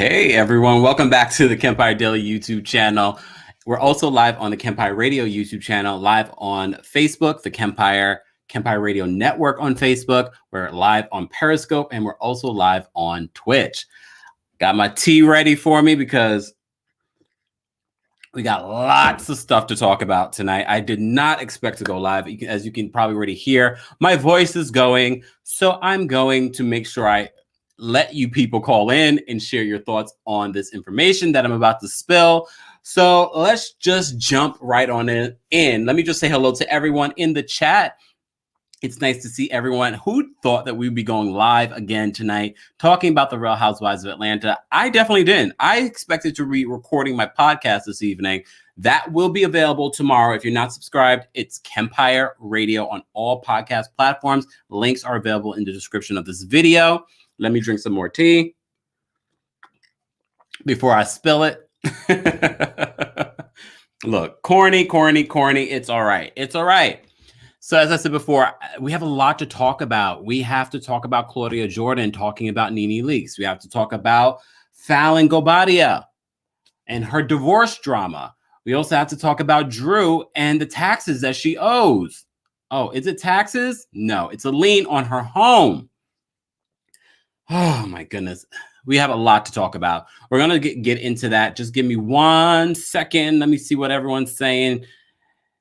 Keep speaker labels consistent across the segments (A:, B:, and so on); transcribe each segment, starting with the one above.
A: Hey everyone, welcome back to the Kempire Daily YouTube channel. We're also live on the Kempire Radio YouTube channel, live on Facebook, the Kempire Radio Network on Facebook. We're live on Periscope, and we're also live on Twitch. Got my tea ready for me because we got lots of stuff to talk about tonight. I did not expect to go live. As you can probably already hear, my voice is going, so I'm going to make sure I let you people call in and share your thoughts on this information that I'm about to spill. So let's just jump right on in. Let me just say hello to everyone in the chat. It's nice to see everyone. Who thought that we'd be going live again tonight, talking about the Real Housewives of Atlanta? I definitely didn't. I expected to be recording my podcast this evening. That will be available tomorrow. If you're not subscribed, it's Kempire Radio on all podcast platforms. Links are available in the description of this video. Let me drink some more tea before I spill it. Look, corny. It's all right. It's all right. So as I said before, we have a lot to talk about. We have to talk about Claudia Jordan talking about Nene Leakes. We have to talk about Fallyn Guobadia and her divorce drama. We also have to talk about Drew and the taxes that she owes. Oh, is it taxes? No, it's a lien on her home. Oh my goodness. We have a lot to talk about. We're going to get into that. Just give me 1 second. Let me see what everyone's saying.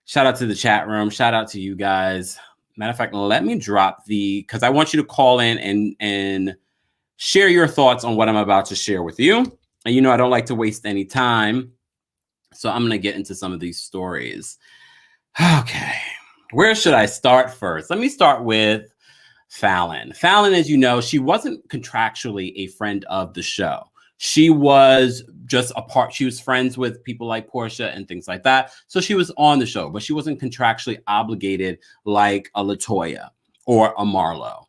A: Shout out to the chat room. Shout out to you guys. Matter of fact, let me drop because I want you to call in and share your thoughts on what I'm about to share with you. And you know, I don't like to waste any time. So I'm going to get into some of these stories. Okay. Where should I start first? Let me start with Fallyn. Fallyn, as you know, she wasn't contractually a friend of the show. She was just a part. She was friends with people like Porsha and things like that. So she was on the show, but she wasn't contractually obligated like a LaToya or a Marlo.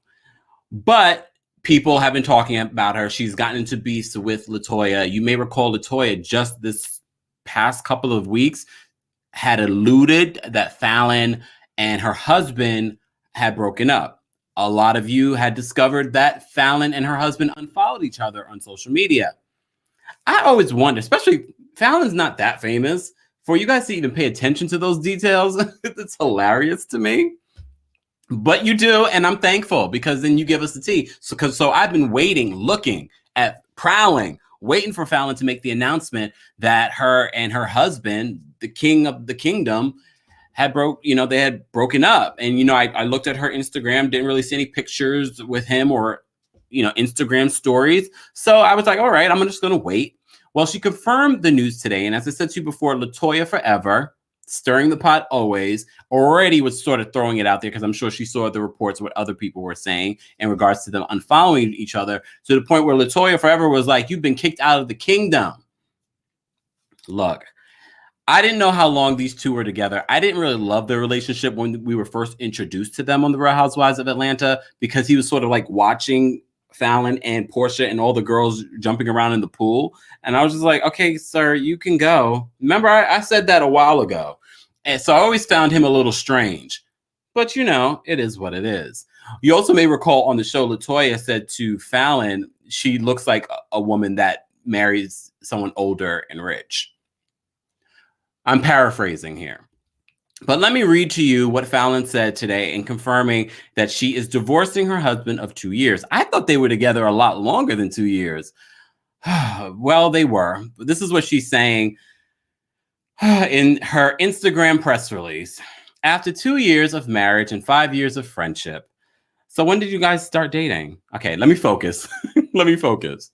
A: But people have been talking about her. She's gotten into beefs with LaToya. You may recall LaToya just this past couple of weeks had alluded that Fallyn and her husband had broken up. A lot of you had discovered that Fallyn and her husband unfollowed each other on social media. I always wonder, especially Fallyn's not that famous, for you guys to even pay attention to those details. It's hilarious to me. But you do, and I'm thankful because then you give us the tea. So I've been waiting, looking at prowling, waiting for Fallyn to make the announcement that her and her husband, the king of the kingdom, they had broken up. And, I looked at her Instagram, didn't really see any pictures with him or, Instagram stories. So I was like, all right, I'm just going to wait. Well, she confirmed the news today. And as I said to you before, LaToya forever, stirring the pot always, already was sort of throwing it out there because I'm sure she saw the reports, what other people were saying in regards to them unfollowing each other, to the point where LaToya forever was like, you've been kicked out of the kingdom. Look, I didn't know how long these two were together. I didn't really love their relationship when we were first introduced to them on the Real Housewives of Atlanta, because he was sort of like watching Fallyn and Porsha and all the girls jumping around in the pool. And I was just like, okay, sir, you can go. Remember, I said that a while ago. And so I always found him a little strange. But, it is what it is. You also may recall on the show, LaToya said to Fallyn, she looks like a woman that marries someone older and rich. I'm paraphrasing here. But let me read to you what Fallyn said today in confirming that she is divorcing her husband of 2 years. I thought they were together a lot longer than 2 years. Well, they were. This is what she's saying in her Instagram press release. After 2 years of marriage and 5 years of friendship. So when did you guys start dating? Okay, let me focus. Let me focus.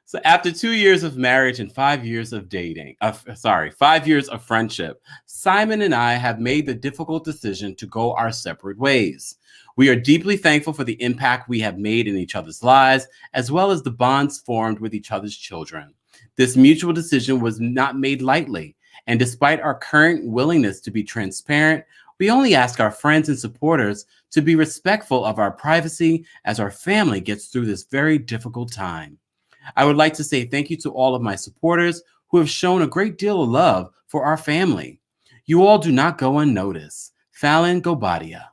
A: So after 2 years of marriage and 5 years of 5 years of friendship, Simon and I have made the difficult decision to go our separate ways. We are deeply thankful for the impact we have made in each other's lives, as well as the bonds formed with each other's children. This mutual decision was not made lightly, and despite our current willingness to be transparent, we only ask our friends and supporters to be respectful of our privacy as our family gets through this very difficult time. I would like to say thank you to all of my supporters who have shown a great deal of love for our family. You all do not go unnoticed. Fallyn Guobadia.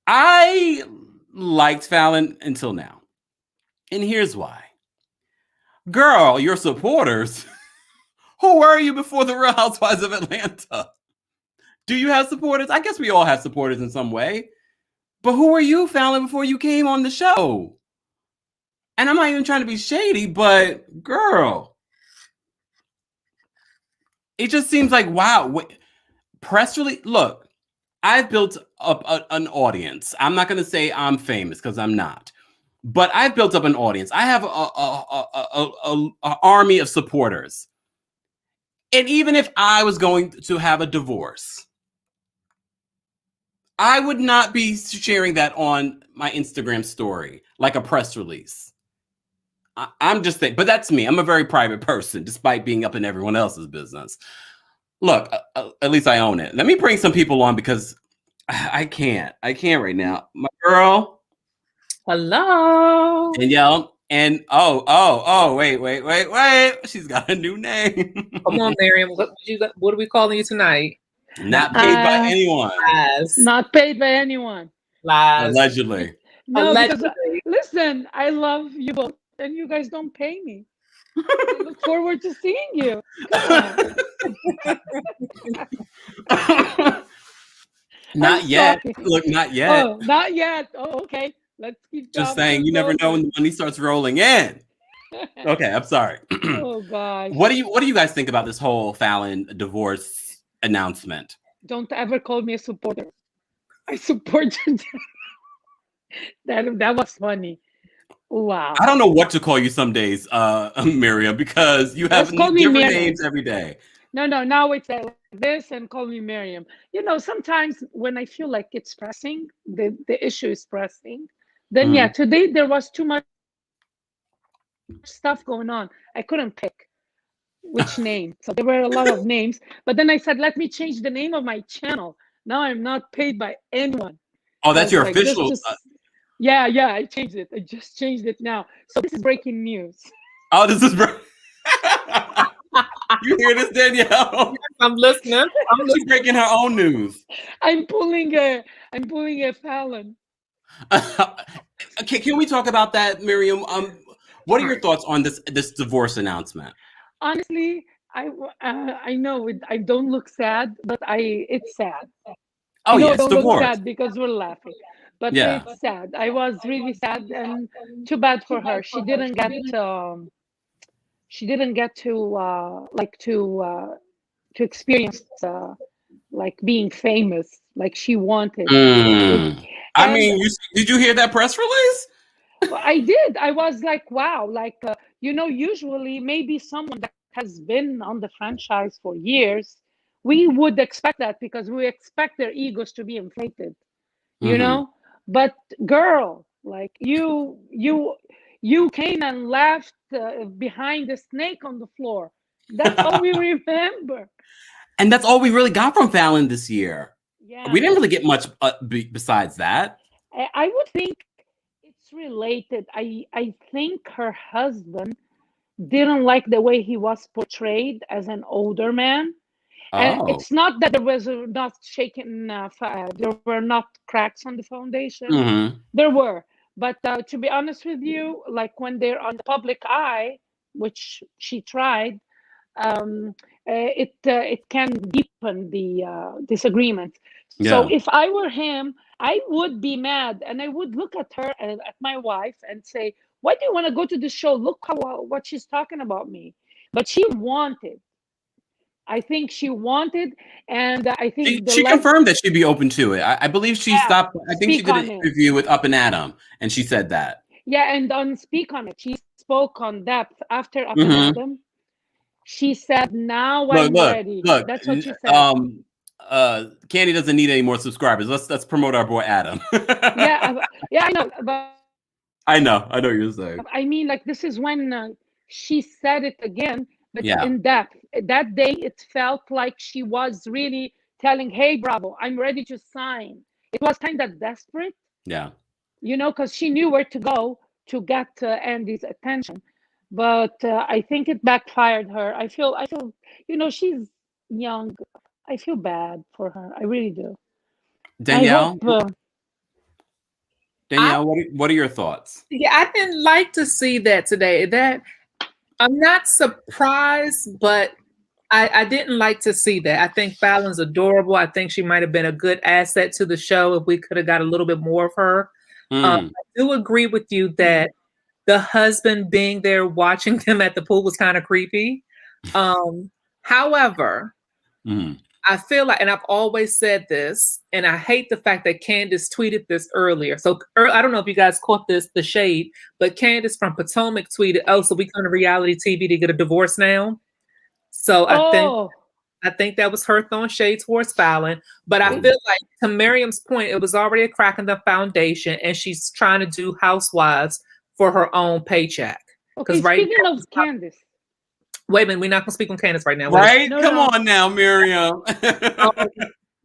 A: I liked Fallyn until now. And here's why. Girl, your supporters. Who were you before the Real Housewives of Atlanta? Do you have supporters? I guess we all have supporters in some way. But who were you, Fallyn, before you came on the show? And I'm not even trying to be shady, but girl, it just seems like, wow. Press release. Look, I've built up an audience. I'm not going to say I'm famous because I'm not. But I've built up an audience. I have a army of supporters. And even if I was going to have a divorce, I would not be sharing that on my Instagram story like a press release. I'm just saying, but that's me. I'm a very private person, despite being up in everyone else's business. Look, at least I own it. Let me bring some people on because I can't. I can't right now. My girl.
B: Hello.
A: Danielle. And wait. She's got a new name.
B: Come on, Miriam. What are we calling you tonight?
A: Not paid by anyone.
B: Lies.
C: Not paid by anyone.
B: Lies.
A: Allegedly.
C: No,
B: Allegedly.
C: because listen, I love you both, and you guys don't pay me. I look forward to seeing you.
A: Not yet. Look, not yet.
C: Oh, not yet. Oh, okay. Let's keep
A: just saying. You never know when the money starts rolling in. Okay, I'm sorry.
C: Oh gosh.
A: What do you guys think about this whole Falyn divorce announcement?
C: Don't ever call me a supporter. I support you. That was funny. Wow.
A: I don't know what to call you some days, Miriam, because you have different names every day.
C: No, now it's like this, and call me Miriam. You know, sometimes when I feel like it's pressing, the issue is pressing, then yeah, today there was too much stuff going on. I couldn't pick which name. So there were a lot of names. But then I said, let me change the name of my channel. Now I'm not paid by anyone.
A: Oh, that's your official.
C: Yeah, I changed it. I just changed it now. So this is breaking news.
A: Oh, this is you hear this, Danielle?
B: I'm listening.
A: She's breaking her own news.
C: I'm pulling a Falyn.
A: Okay, can we talk about that, Miriam? What are your thoughts on this divorce announcement?
C: Honestly, I know I don't look sad, but it's sad.
A: Oh yeah,
C: it's divorce. Look sad because we're laughing, but
A: yeah,
C: it's sad. I was really sad, and too bad for her. She didn't get to experience like being famous like she wanted.
A: I mean, did you hear that press release?
C: I did. I was like, wow, like usually maybe someone that has been on the franchise for years, we would expect that because we expect their egos to be inflated, you know. But girl, like you came and left behind the snake on the floor. That's all we remember.
A: And that's all we really got from Falyn this year.
C: Yeah,
A: we didn't really get much besides that.
C: I would think it's related. I think her husband didn't like the way he was portrayed as an older man. And it's not that there was not shaking, there were not cracks on the foundation. There were. But to be honest with you, like when they're on the public eye, which she tried, it can deepen the disagreement. Yeah. So if I were him, I would be mad, and I would look at her and at my wife and say, "Why do you want to go to the show? Look what she's talking about me." But she wanted. I think she wanted, and I think
A: she confirmed that she'd be open to it. I believe she stopped. I think she did an interview with Up and Adam, and she said that.
C: Yeah, and on Speak on It, she spoke on depth after Up and Adam. She said, "Now I'm ready."
A: Look,
C: that's what she said.
A: Candy doesn't need any more subscribers. Let's promote our boy Adam.
C: yeah, I know. But
A: I know what you're saying.
C: I mean, like this is when she said it again, but in depth. That day, it felt like she was really telling, "Hey, Bravo, I'm ready to sign." It was kind of desperate.
A: Yeah.
C: You know, because she knew where to go to get Andy's attention. But I think it backfired her. I feel, she's young. I feel bad for her. I really do.
A: Danielle? Danielle, what are your thoughts?
B: Yeah, I didn't like to see that today. That I'm not surprised, but I didn't like to see that. I think Fallon's adorable. I think she might have been a good asset to the show if we could have got a little bit more of her. I do agree with you that the husband being there watching them at the pool was kind of creepy. However, I feel like, and I've always said this, and I hate the fact that Candace tweeted this earlier. So I don't know if you guys caught this, the shade, but Candace from Potomac tweeted, "Oh, so we come to reality TV to get a divorce now." So I think that was her throwing shade towards Falyn. But I feel like, to Miriam's point, it was already a crack in the foundation, and she's trying to do Housewives for her own paycheck.
C: Okay, speaking of Candace.
B: Wait a minute, we're not gonna speak on Candace right now.
A: Right? No, Come on now, Miriam.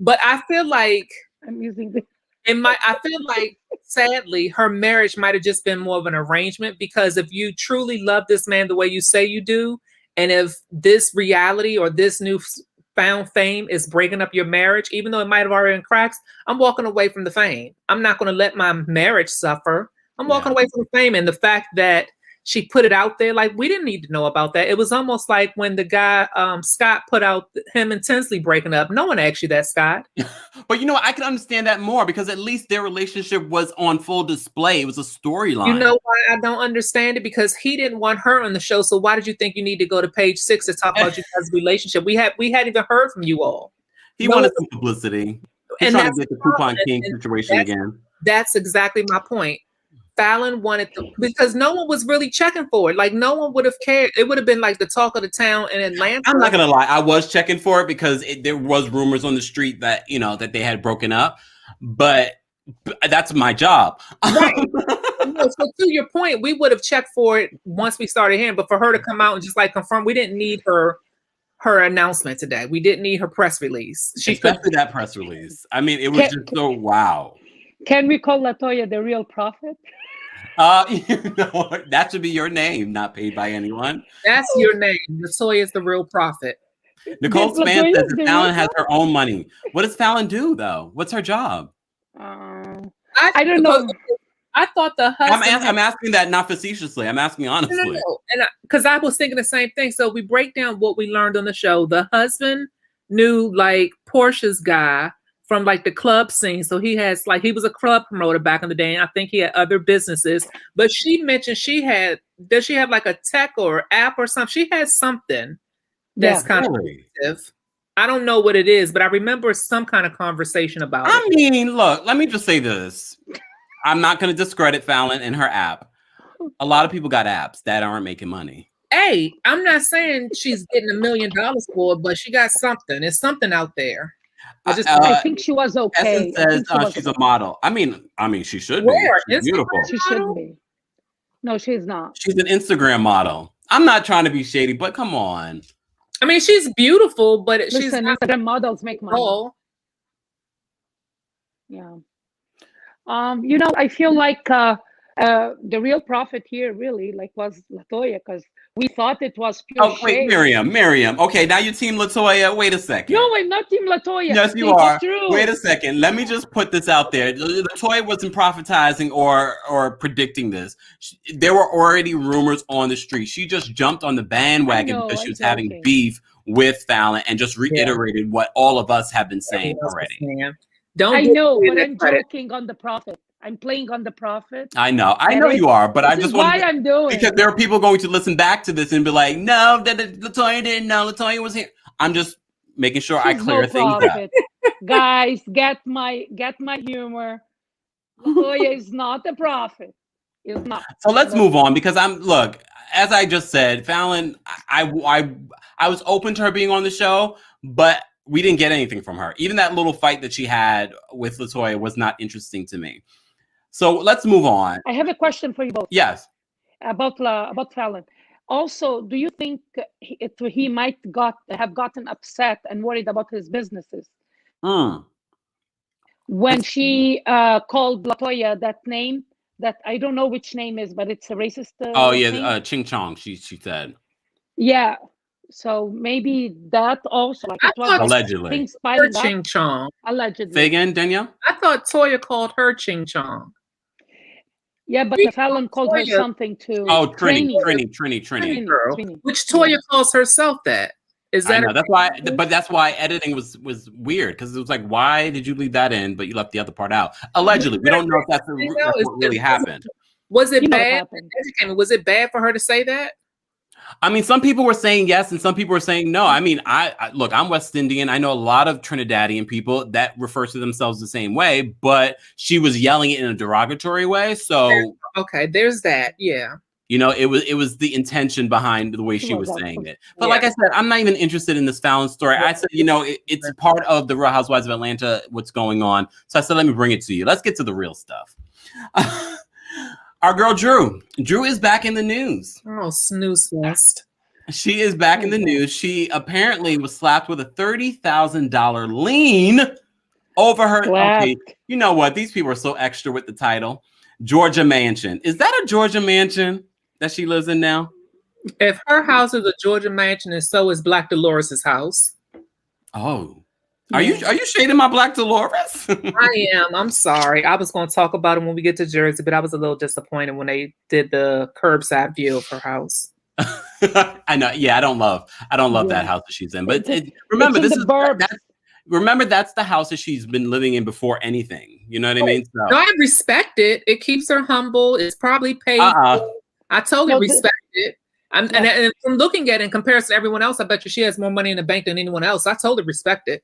B: But I feel like
C: I'm using this.
B: I feel like, sadly, her marriage might have just been more of an arrangement, because if you truly love this man the way you say you do, and if this reality or this new found fame is breaking up your marriage, even though it might have already been cracks, I'm walking away from the fame. I'm not going to let my marriage suffer. I'm walking away from the fame. And the fact that she put it out there, like, we didn't need to know about that. It was almost like when the guy, Scott, put out him and Tinsley breaking up. No one asked you that, Scott.
A: But you know, I can understand that more, because at least their relationship was on full display. It was a storyline.
B: You know why I don't understand it? Because he didn't want her on the show. So why did you think you need to go to page 6 to talk about you guys' relationship? We hadn't even heard from you all.
A: He wanted some publicity. He's trying to get the Coupon King situation again.
B: That's exactly my point. Falyn wanted to, because no one was really checking for it. Like, no one would have cared. It would have been like the talk of the town in Atlanta.
A: I'm not gonna lie, I was checking for it because there was rumors on the street that, you know, that they had broken up, but that's my job.
B: Right. So to your point, we would have checked for it once we started hearing, but for her to come out and just like confirm, we didn't need her announcement today. We didn't need her press release.
A: Especially that press release. I mean, it was just so wow.
C: Can we call LaToya the real prophet?
A: You know, that should be your name, not paid by anyone.
B: That's your name. LaToya is the real prophet.
A: Nicole Span says that Falyn has her own money. What does Falyn do, though? What's her job?
C: I don't know.
B: I thought the husband.
A: I'm asking that not facetiously. I'm asking honestly.
B: No. And because I was thinking the same thing. So we break down what we learned on the show. The husband knew like Portia's guy from like the club scene. So he was a club promoter back in the day. And I think he had other businesses, but she mentioned does she have like a tech or app or something? She has something that's kind of active. I don't know what it is, but I remember some kind of conversation about it.
A: I mean, look, let me just say this. I'm not going to discredit Falyn and her app. A lot of people got apps that aren't making money.
B: Hey, I'm not saying she's getting $1 million for it, but she got something. There's something out there.
C: I think she was okay.
A: Says she's a model. I mean, she should be. She's beautiful.
C: She should be. No, she's not.
A: She's an Instagram model. I'm not trying to be shady, but come on.
B: I mean, she's beautiful, but
C: Instagram models make money.
B: Oh.
C: Yeah. You know, I feel like the real prophet here really was LaToya, because we thought it was pure shade.
A: Miriam. Okay, now you team LaToya. Wait a second.
C: No, I'm not team LaToya.
A: Yes, you are. Wait a second. Let me just put this out there. LaToya wasn't prophetizing or predicting this. There were already rumors on the street. She just jumped on the bandwagon because she was having beef with Falyn and just reiterated what all of us have been saying already.
C: I know, but I'm joking on the prophet. I'm playing on the prophet.
A: I know you are, but I just want
C: I'm doing,
A: because there are people going to listen back to this and be like, "No, LaToya didn't know. LaToya was here." I'm just making sure I clear things up.
C: Guys, get my humor. LaToya is not a prophet. It's not.
A: So let's move on, because as I just said, Falyn, I was open to her being on the show, but we didn't get anything from her. Even that little fight that she had with LaToya was not interesting to me. So let's move on.
C: I have a question for you both.
A: Yes.
C: About Falyn. Also, do you think he might have gotten upset and worried about his businesses? When she called LaToya that name, that I don't know which name is, but it's a racist name.
A: Ching Chong, she said.
C: Yeah. So maybe that also, like, it was
A: allegedly
C: things piling up.
B: Ching Chong.
C: Allegedly.
A: Say again, Danielle?
B: I thought Toya called her Ching Chong.
C: Yeah, but the Fallyn called her something too.
A: Oh, Trini.
B: Girl. Which Toya calls herself that. Is that?
A: I know, that's why. But that's why editing was weird, because it was like, why did you leave that in, but you left the other part out? Allegedly, we don't know if that's what really happened.
B: Was it bad? Was it bad for her to say that?
A: I mean, some people were saying yes, and some people were saying no. I mean, I look, I'm West Indian. I know a lot of Trinidadian people that refer to themselves the same way, but she was yelling it in a derogatory way. So
B: okay, there's that. Yeah.
A: You know, it was the intention behind the way she was saying it. But like I said, I'm not even interested in this Fallyn story. I said, you know, it's part of the Real Housewives of Atlanta, what's going on. So I said, let me bring it to you. Let's get to the real stuff. Our girl Drew. Drew is back in the news.
B: Oh, snooze fest.
A: She is back in the news. She apparently was slapped with a $30,000 lien over her. Okay, you know what? These people are so extra with the title. Georgia mansion. Is that a Georgia mansion that she lives in now?
B: If her house is a Georgia mansion, and so is Black Dolores's house.
A: Oh. Are you shading my Black Dolores?
B: I am. I'm sorry. I was going to talk about it when we get to Jersey, but I was a little disappointed when they did the curbside view of her house.
A: I know. Yeah, I don't love that house that she's in. But remember, remember that's the house that she's been living in before anything. You know what I mean? So.
B: No, I respect it. It keeps her humble. It's probably paid. I totally respect it. And from looking at it in comparison to everyone else, I bet you she has more money in the bank than anyone else. I totally respect it.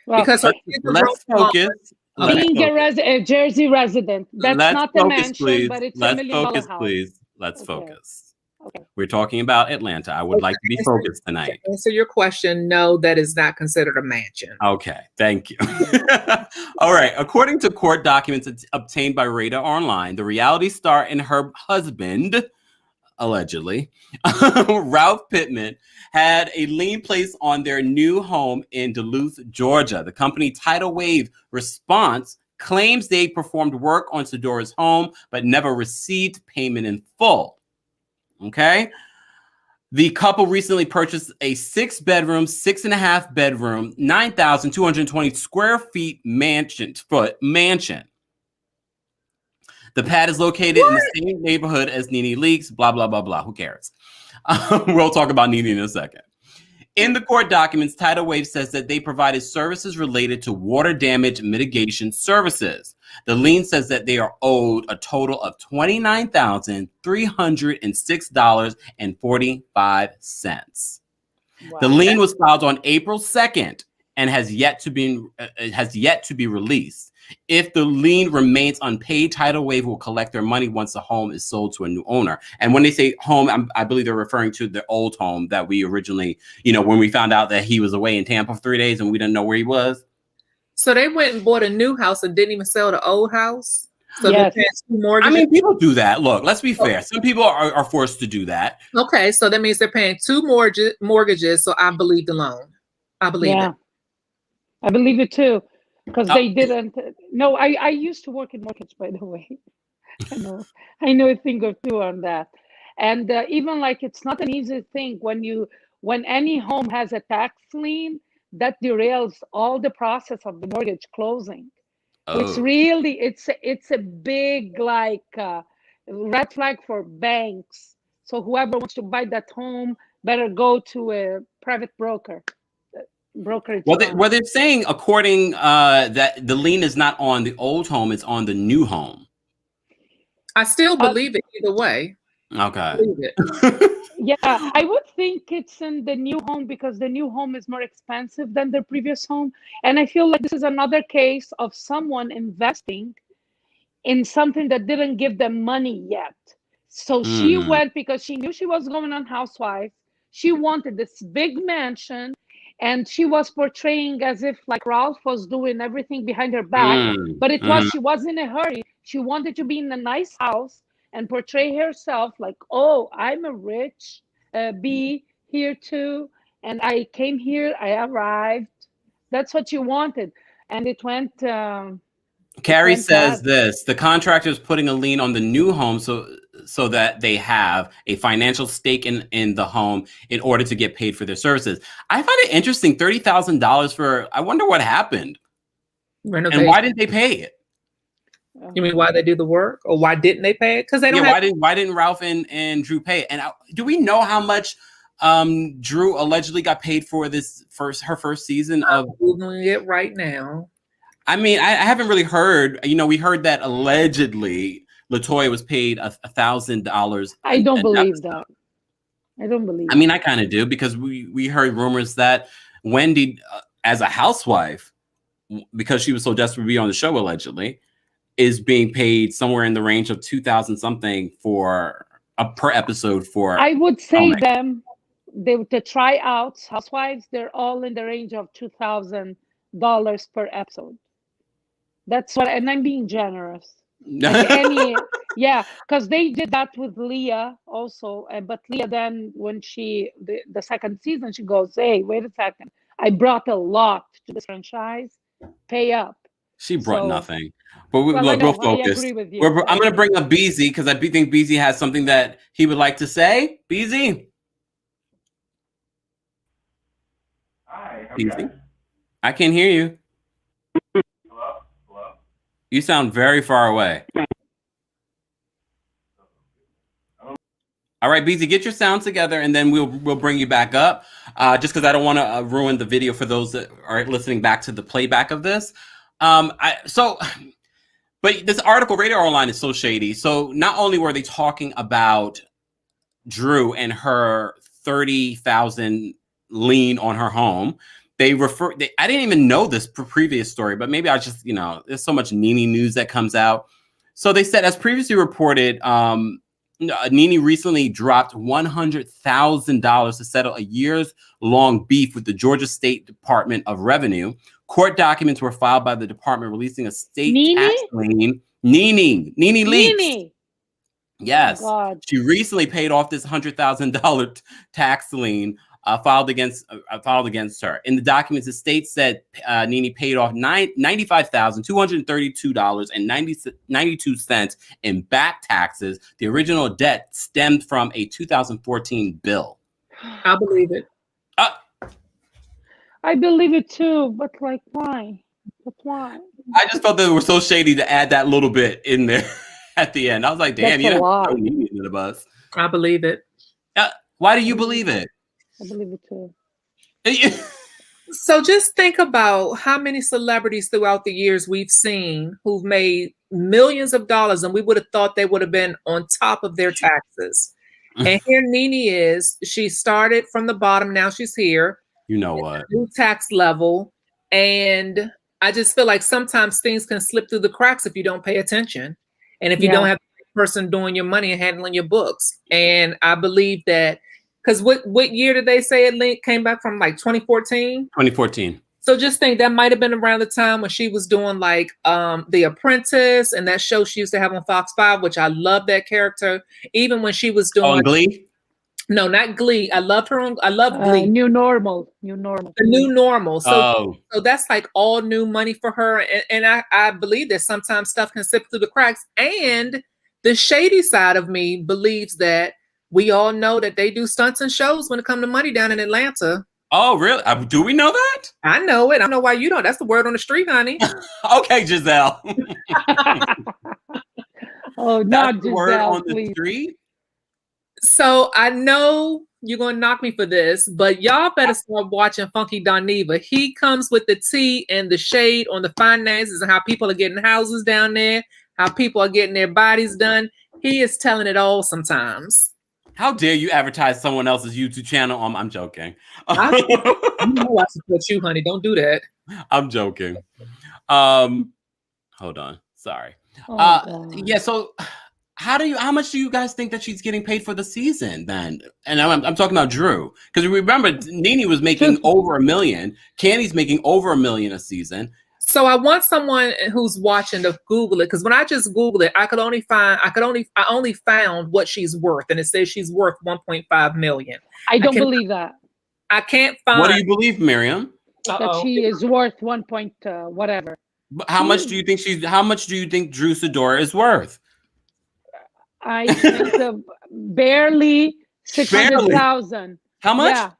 B: Well, because
A: let's focus.
C: Being a Jersey resident, that's not the mansion, but it's $1 million house.
A: Please. Let's focus. Okay. We're talking about Atlanta. I would like to be focused tonight.
B: To answer your question, no, that is not considered a mansion.
A: Okay, thank you. All right. According to court documents obtained by Radar Online, the reality star and her husband, allegedly, Ralph Pittman, had a lien placed on their new home in Duluth, Georgia. The company Tidal Wave Response claims they performed work on Sidora's home, but never received payment in full. Okay. The couple recently purchased a 6-bedroom, 6.5 bedroom, 9,220 square feet mansion. The pad is located in the same neighborhood as Nene Leakes, blah, blah, blah, blah. Who cares? We'll talk about Nene in a second. In the court documents, Tidal Wave says that they provided services related to water damage mitigation services. The lien says that they are owed a total of $29,306.45. Wow. The lien was filed on April 2nd and has yet to be released. If the lien remains unpaid, Tidal Wave will collect their money once the home is sold to a new owner. And when they say home, I believe they're referring to the old home that we originally, when we found out that he was away in Tampa for 3 days and we didn't know where he was.
B: So they went and bought a new house and didn't even sell the old house? So
C: yes.
B: I
A: mean, people do that. Look, let's be fair. Some people are forced to do that.
B: Okay, so that means they're paying 2 mortgages, so I believe the loan. I believe it.
C: I believe it too. Because they didn't. No, I used to work in mortgage, by the way. I know a thing or two on that. And even like it's not an easy thing when any home has a tax lien, that derails all the process of the mortgage closing. Oh. It's really it's a big red flag for banks. So whoever wants to buy that home better go to a private brokerage.
A: Well, they're saying according that the lien is not on the old home; it's on the new home.
B: I still believe it either way.
A: Okay.
C: Yeah, I would think it's in the new home because the new home is more expensive than their previous home, and I feel like this is another case of someone investing in something that didn't give them money yet. So she went because she knew she was going on Housewife. She wanted this big mansion. And she was portraying as if like Ralph was doing everything behind her back, but she was in a hurry. She wanted to be in a nice house and portray herself like, oh, I'm a rich bee here too. And I came here, I arrived. That's what she wanted. And it went...
A: Carrie says this, the contractor is putting a lien on the new home so that they have a financial stake in the home in order to get paid for their services. I find it interesting, $30,000 for, I wonder what happened.
B: Renovation.
A: And why didn't they pay it?
B: You mean why they do the work, or why didn't they pay it? Because they don't.
A: Why didn't Ralph and Drew pay it? And do we know how much Drew allegedly got paid for her first season of?
B: I'm Googling it right now.
A: I mean, I haven't really heard. We heard that allegedly LaToya was paid $1,000.
C: I don't believe that. I don't believe.
A: I mean, I kind of do, because we heard rumors that Wendy, as a housewife, because she was so desperate to be on the show, allegedly, is being paid somewhere in the range of $2,000 something for per episode for.
C: I would say the tryouts, housewives, they're all in the range of $2,000 per episode. That's what, and I'm being generous. Because they did that with Leah also, but Leah then, when the second season, she goes, "Hey, wait a second, I brought a lot to this franchise, pay up."
A: She brought nothing. But we'll focus.
C: I agree with you.
A: I'm going to bring up Beezy, because I think Beezy has something that he would like to say. Beezy?
D: Hi.
A: Beezy? I can't hear you.
D: Hello?
A: You sound very far away. All right, Beezy, get your sound together, and then we'll bring you back up. Just because I don't want to ruin the video for those that are listening back to the playback of this. But this article, Radar Online, is so shady. So not only were they talking about Drew and her $30,000 lien on her home, I didn't even know this previous story, but maybe I just, there's so much Nene news that comes out. So they said, as previously reported, Nene recently dropped $100,000 to settle a years-long beef with the Georgia State Department of Revenue. Court documents were filed by the department releasing a state tax lien. Nene Leakes. Yes.
C: Oh,
A: she recently paid off this $100,000 tax lien filed against her. In the documents, the state said Nene paid off $95,232.92 in back taxes. The original debt stemmed from a 2014 bill.
B: I believe it.
C: I believe it too, but why? But why?
A: I just felt that it was so shady to add that little bit in there at the end. I was like, damn, you don't need me in the bus.
B: I believe it.
A: Why do you believe it?
C: I believe it too.
B: So just think about how many celebrities throughout the years we've seen who've made millions of dollars, and we would have thought they would have been on top of their taxes. And here Nene is. She started from the bottom. Now she's here.
A: You know what?
B: New tax level. And I just feel like sometimes things can slip through the cracks if you don't pay attention. And if you don't have the person doing your money and handling your books. And I believe that, because what year did they say it came back from, 2014?
A: 2014.
B: So just think that might have been around the time when she was doing The Apprentice and that show she used to have on Fox 5, which I love that character. Even when she was doing
A: Glee?
B: No, not Glee. I love Glee.
C: New Normal.
B: The New Normal. So that's all new money for her. And I believe that sometimes stuff can slip through the cracks. And the shady side of me believes that we all know that they do stunts and shows when it comes to money down in Atlanta.
A: Oh, really? Do we know that?
B: I know it. I don't know why you don't. That's the word on the street, honey.
A: Okay, Giselle.
C: Not
A: the word
C: Giselle,
A: on the street?
B: So I know you're going to knock me for this, but y'all better start watching Funky Doneva. He comes with the tea and the shade on the finances and how people are getting houses down there, how people are getting their bodies done. He is telling it all sometimes.
A: How dare you advertise someone else's YouTube channel? I'm joking.
B: You know I support you, honey. Don't do that.
A: I'm joking. Hold on. Sorry. So how much do you guys think that she's getting paid for the season then? And I'm talking about Drew, because remember Nene was making over $1 million. Candy's making over $1 million a season.
B: So I want someone who's watching to Google it, because when I just Googled it, I only found what she's worth, and it says she's worth 1.5 million.
C: I don't believe that.
B: I can't find.
A: What do you believe, Miriam?
C: That she is worth 1 point whatever.
A: How much do you think Drew Sidora is worth?
C: I think barely 600,000.
A: How much?
C: Yeah,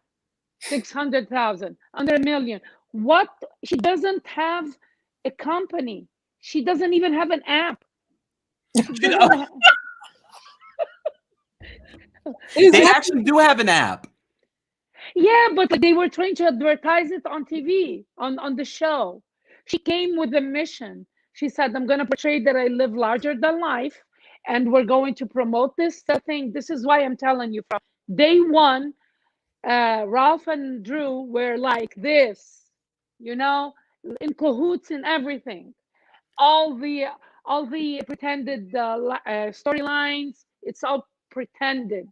C: 600,000, under $1 million. What? She doesn't have a company. She doesn't even have an app.
A: You know? They actually do have an app.
C: Yeah, but like, they were trying to advertise it on TV, on the show. She came with a mission. She said, I'm going to portray that I live larger than life, and we're going to promote this thing. This is why I'm telling you from day one, Ralph and Drew were like this, you know, in cahoots and everything. All the pretended storylines, it's all pretended.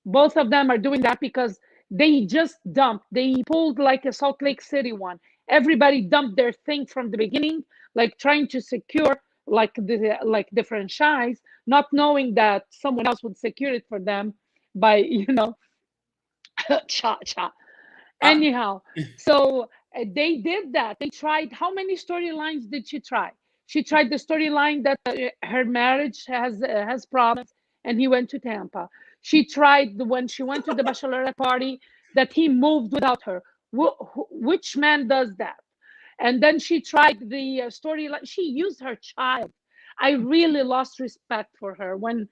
C: Both of them are doing that because they just dumped. They pulled like a Salt Lake City one. Everybody dumped their thing from the beginning, like trying to secure the franchise, not knowing that someone else would secure it for them by cha cha. Anyhow, so they did that. They tried. How many storylines did she try? She tried the storyline that her marriage has problems, and he went to Tampa. She tried when she went to the bachelorette party that he moved without her. Which man does that? And then she tried the storyline. She used her child. I really lost respect for her when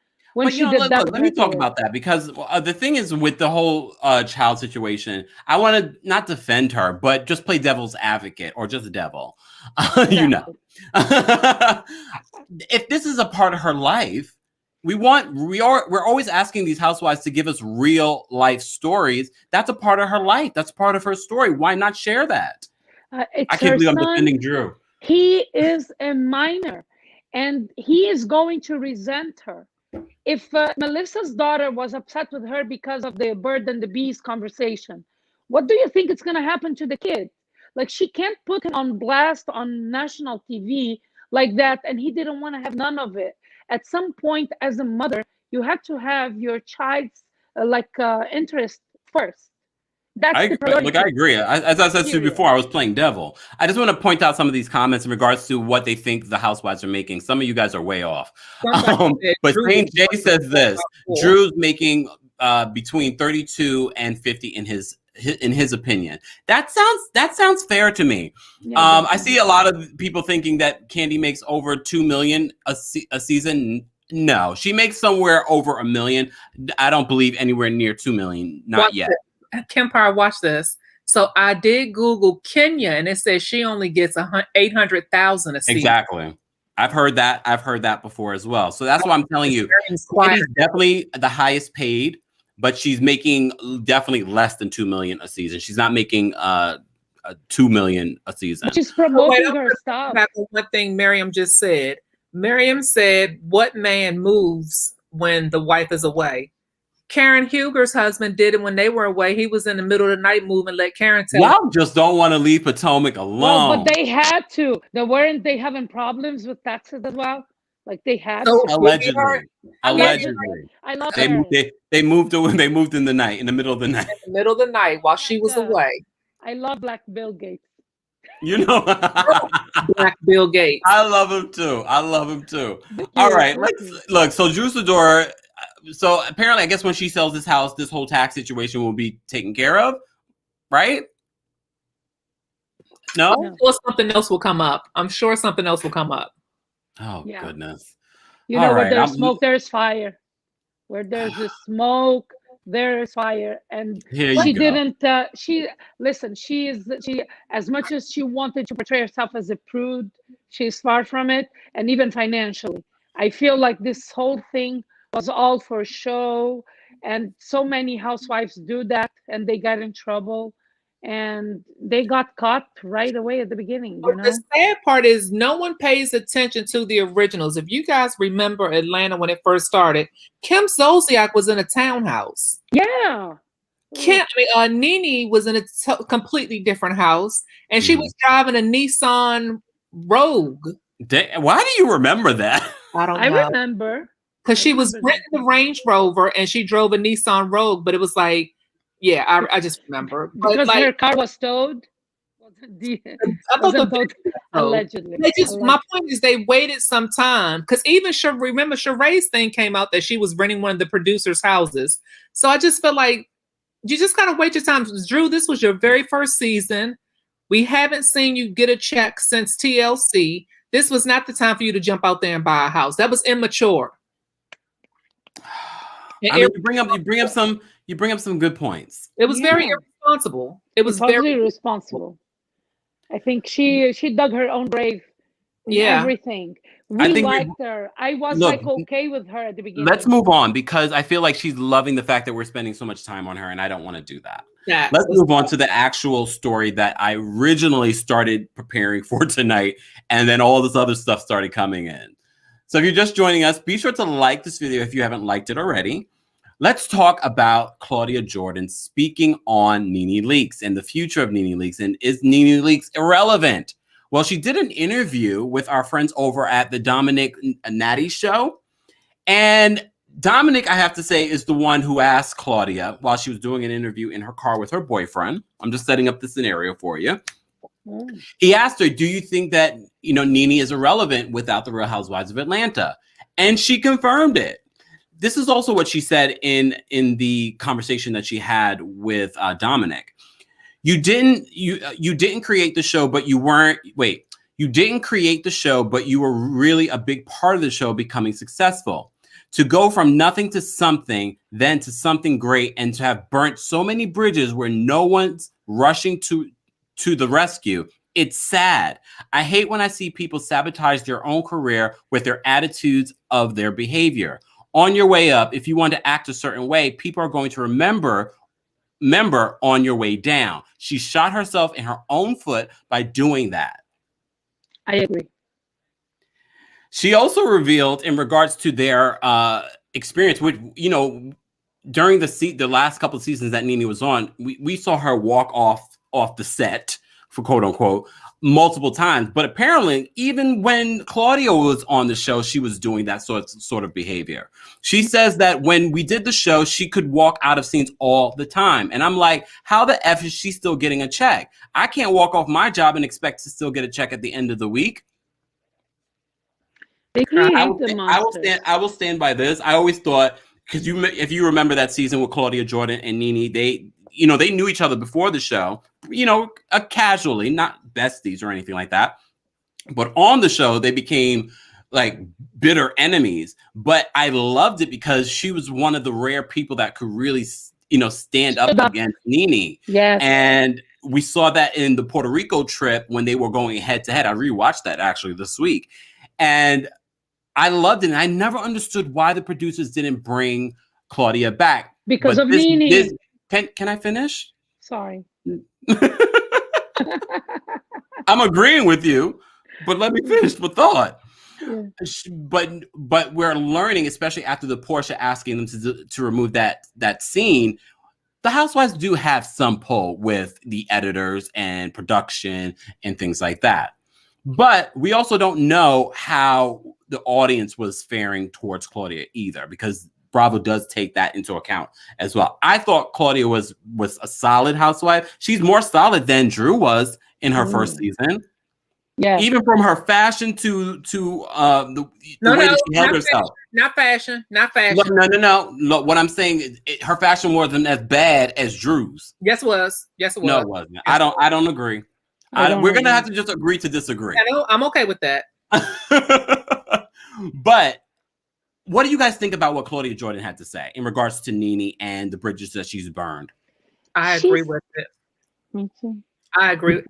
C: she did that.
A: Let me talk about that, because the thing is with the whole child situation, I want to not defend her, but just play devil's advocate, or just the devil. You know, if this is a part of her life, we're always asking these housewives to give us real life stories. That's a part of her life. That's part of her story. Why not share that? I can't believe I'm defending Drew.
C: He is a minor, and he is going to resent her. If Melissa's daughter was upset with her because of the bird and the bees conversation, what do you think is going to happen to the kid? Like, she can't put him on blast on national TV like that, and he didn't want to have none of it. At some point, as a mother, you have to have your child's interest first. That's the priority.
A: Look, I agree. As I said to you before, I was playing devil. I just want to point out some of these comments in regards to what they think the housewives are making. Some of you guys are way off. But Saint Jay says this: Drew's making between 32 and 50 in his opinion. That sounds fair to me. Yeah, I see a lot of people thinking that Kandi makes over 2 million a season. No, she makes somewhere over $1 million. I don't believe anywhere near 2 million. Not yet.
B: Kempire, watch this. So I did Google Kenya, and it says she only gets 800,000 a season.
A: Exactly. I've heard that before as well. So that's why I'm telling you, Kandi's definitely the highest paid, but she's making definitely less than 2 million a season. She's not making 2 million a season.
C: She's promoting her stuff.
B: Back on one thing Miriam just said. Miriam said, "What man moves when the wife is away?" Karen Huger's husband did it when they were away. He was in the middle of the night moving. Let Karen tell you.
A: Y'all just don't want to leave Potomac alone.
C: Well, but they had to. Weren't they having problems with taxes as well? Like, they had to.
A: Allegedly.
C: I love
A: they moved away. They moved in the night, in the middle of the night.
B: In the middle of the night while she was away.
C: I love Black Bill Gates.
A: You know,
B: Black Bill Gates.
A: I love him too. All right, let's look. So Drew Sidora. So apparently, I guess when she sells this house, this whole tax situation will be taken care of, right? No?
B: I'm sure something else will come up.
A: Oh, yeah. Goodness.
C: You know, where there's smoke, there's fire. Where there's a smoke, there's fire. And she didn't, she as much as she wanted to portray herself as a prude, she's far from it. And even financially, I feel like this whole thing was all for show, and so many housewives do that, and they got in trouble, and they got caught right away at the beginning. You know?
B: The sad part is no one pays attention to the originals. If you guys remember Atlanta when it first started, Kim Zolciak was in a townhouse.
C: Yeah.
B: Nene was in a completely different house, and she was driving a Nissan Rogue.
A: Why do you remember that?
B: I don't know.
C: I remember.
B: Because she was renting the Range Rover and she drove a Nissan Rogue, but it was like, yeah, I just remember.
C: Because her car was towed? Allegedly.
B: My point is they waited some time. Because even remember Sheree's thing came out that she was renting one of the producers' houses. So I just feel like you just got to wait your time. Drew, this was your very first season. We haven't seen you get a check since TLC. This was not the time for you to jump out there and buy a house. That was immature.
A: I mean, you bring up some good points.
B: It was very irresponsible. It was very
C: irresponsible. I think she dug her own grave. Everything. We liked her. I was okay with her at the beginning.
A: Let's move on because I feel like she's loving the fact that we're spending so much time on her, and I don't want to do that. Let's move on to the actual story that I originally started preparing for tonight, and then all this other stuff started coming in. So if you're just joining us, be sure to like this video if you haven't liked it already. Let's talk about Claudia Jordan speaking on Nene Leakes and the future of Nene Leakes, and is Nene Leakes irrelevant? Well, she did an interview with our friends over at the Dominic Natty show. And Dominic, I have to say, is the one who asked Claudia while she was doing an interview in her car with her boyfriend. I'm just setting up the scenario for you. He asked her, do you think that, Nene is irrelevant without the Real Housewives of Atlanta? And she confirmed it. This is also what she said in the conversation that she had with Dominic. You didn't create the show, but you weren't. Wait, you didn't create the show, but you were really a big part of the show becoming successful. To go from nothing to something, then to something great, and to have burnt so many bridges where no one's rushing to the rescue. It's sad. I hate when I see people sabotage their own career with their attitudes of their behavior. On your way up, if you want to act a certain way, people are going to remember on your way down. She shot herself in her own foot by doing that.
C: I agree.
A: She also revealed in regards to their experience, which, during the last couple of seasons that Nene was on, we saw her walk off the set, for quote unquote, multiple times. But apparently, even when Claudia was on the show, she was doing that sort of behavior. She says that when we did the show, she could walk out of scenes all the time. And I'm like, how the F is she still getting a check? I can't walk off my job and expect to still get a check at the end of the week. I will stand by this. I always thought, because if you remember that season with Claudia Jordan and Nene, they knew each other before the show, casually, not besties or anything like that. But on the show, they became like bitter enemies. But I loved it because she was one of the rare people that could really, stand up against Nene.
C: Yes.
A: And we saw that in the Puerto Rico trip when they were going head to head. I rewatched that actually this week. And I loved it. And I never understood why the producers didn't bring Claudia back.
C: Because of Nene.
A: Can I finish?
C: Sorry.
A: I'm agreeing with you, but let me finish the thought.
C: Yeah.
A: But we're learning, especially after the Portia asking them to remove that scene, the Housewives do have some pull with the editors and production and things like that. But we also don't know how the audience was faring towards Claudia either, because Bravo does take that into account as well. I thought Claudia was a solid housewife. She's more solid than Drew was in her first season. Yeah, even from her fashion to the way that she held herself.
B: Not fashion.
A: No. Look, what I'm saying, her fashion wasn't as bad as Drew's.
B: Yes, it was.
A: No, it wasn't. I don't agree. We're gonna have to just agree to disagree.
B: I'm okay with that.
A: But what do you guys think about what Claudia Jordan had to say in regards to Nene and the bridges that she's burned?
B: I agree with it.
C: Me too.
B: I agree.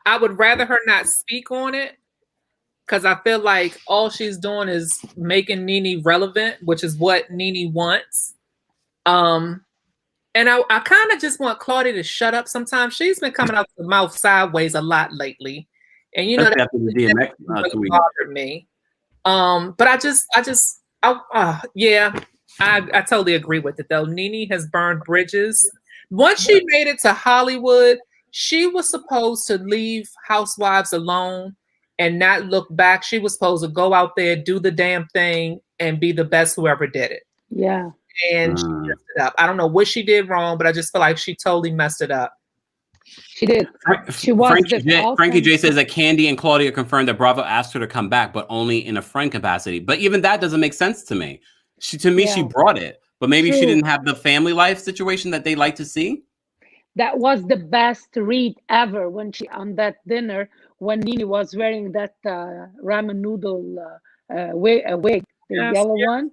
B: I would rather her not speak on it, because I feel like all she's doing is making Nene relevant, which is what Nene wants. And I kind of just want Claudia to shut up sometimes. She's been coming out the mouth sideways a lot lately. And that bothered me. But I totally agree with it though. Nene has burned bridges. Once she made it to Hollywood, she was supposed to leave Housewives alone and not look back. She was supposed to go out there, do the damn thing, and be the best whoever did it.
C: Yeah.
B: And she messed it up. I don't know what she did wrong, but I just feel like she totally messed it up.
C: She did. She was.
A: Frankie J says that Candy and Claudia confirmed that Bravo asked her to come back, but only in a friend capacity. But even that doesn't make sense to me. She brought it, but maybe she didn't have the family life situation that they like to see.
C: That was the best read ever when she on that dinner when Nene was wearing that ramen noodle wig, the yellow one.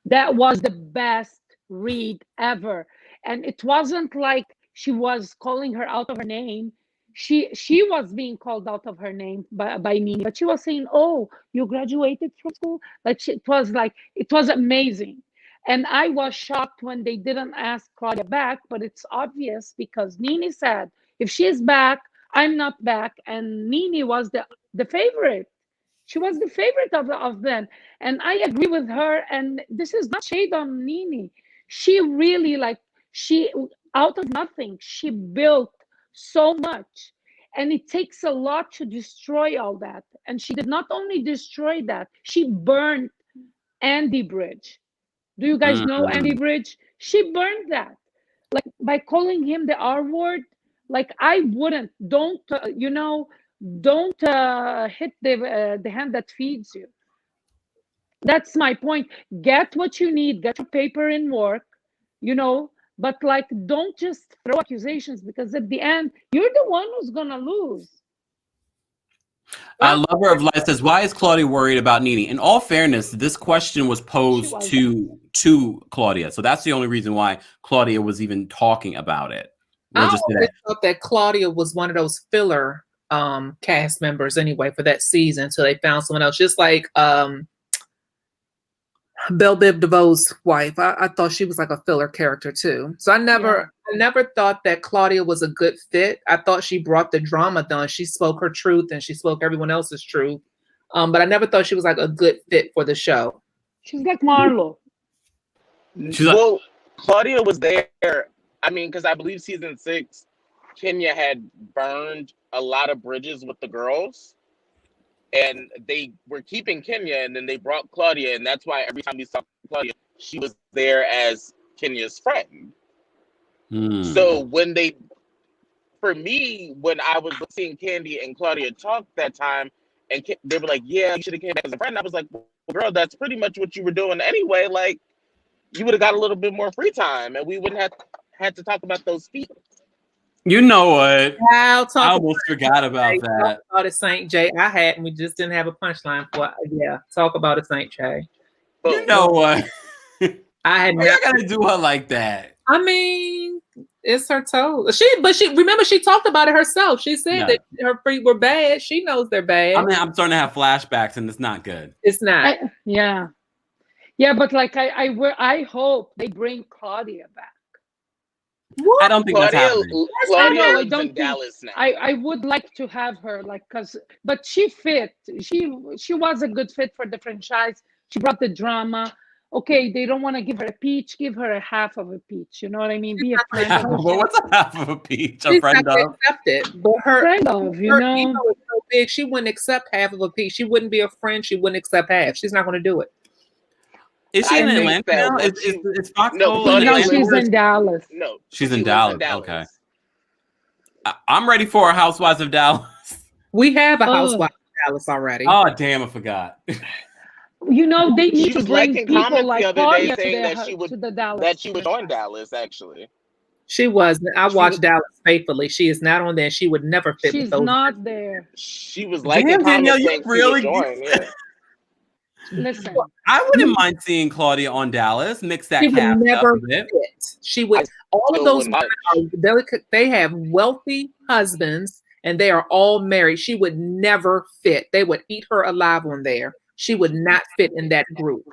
C: That was the best read ever. And it wasn't like she was calling her out of her name. She was being called out of her name by Nene, but she was saying, "Oh, you graduated from school." It was amazing. And I was shocked when they didn't ask Claudia back, but it's obvious because Nene said, if she's back, I'm not back. And Nene was the favorite. She was the favorite of them. And I agree with her. And this is not shade on Nene. She really she, out of nothing, she built so much. And it takes a lot to destroy all that. And she did not only destroy that, she burned Andy Bridge. Do you guys know Andy Bridge? She burned that. Like by calling him the R word, like I wouldn't. Don't don't hit the hand that feeds you. That's my point. Get what you need. Get your paper and work. But like, don't just throw accusations, because at the end, you're the one who's gonna lose.
A: Lover of Life says, why is Claudia worried about Nene? In all fairness, this question was posed to Claudia. So that's the only reason why Claudia was even talking about it.
B: I always thought that Claudia was one of those filler cast members anyway for that season until they found someone else. Just like Belle Biv DeVoe's wife. I thought she was like a filler character too. So I never thought that Claudia was a good fit. I thought she brought the drama done. She spoke her truth and she spoke everyone else's truth. But I never thought she was like a good fit for the show.
C: She's like Marlo.
E: Well, Claudia was there. I mean, because I believe season 6, Kenya had burned a lot of bridges with the girls. And they were keeping Kenya, and then they brought Claudia, and that's why every time we saw Claudia, she was there as Kenya's friend. So for me, when I was seeing Candy and Claudia talk that time, and they were like, "Yeah, you should have came back as a friend," I was like, well, "Girl, that's pretty much what you were doing anyway. Like, you would have got a little bit more free time, and we wouldn't have had to talk about those feet."
A: You know what?
B: I
A: almost forgot about that.
B: Talk about it, Saint J. I had, and we just didn't have a punchline for it. Yeah, talk about it, Saint J.
A: You know what?
B: I had
A: never gotta do her like that.
B: I mean, it's her toe. She talked about it herself. She said that her feet were bad. She knows they're bad.
A: I mean, I'm starting to have flashbacks, and it's not good.
B: It's not.
C: Yeah, but like I hope they bring Claudia back.
B: What?
A: I don't think that's happening.
E: Claudia lives in Dallas now.
C: I would like to have her, but she fit. She was a good fit for the franchise. She brought the drama. Okay, they don't want to give her a peach. Give her a half of a peach. You know what I mean? Be a friend.
A: Well, what's a half of a peach? A friend of?
B: Accept it. But her
C: friend of,
B: her ego is so big, she wouldn't accept half of a peach. She wouldn't be a friend. She wouldn't accept half. She's not going to do it.
A: Is she in Atlanta now? Is Fox
C: No, she's in Dallas.
E: No,
A: she's in Dallas. Okay. I'm ready for a Housewives of Dallas.
B: We have a Housewives of Dallas already.
A: Oh, damn, I forgot.
C: You know, they need to bring people like Claudia
E: saying that she was on Dallas, actually.
B: She was. I watched Dallas faithfully. She is not on there. She would never fit with those.
C: She's not there.
E: She was like, Danielle, you really
C: Listen,
A: I wouldn't mind seeing Claudia on Dallas. Mix that.
B: She would never fit. She would. All of those women they have wealthy husbands and they are all married. She would never fit. They would eat her alive on there. She would not fit in that group.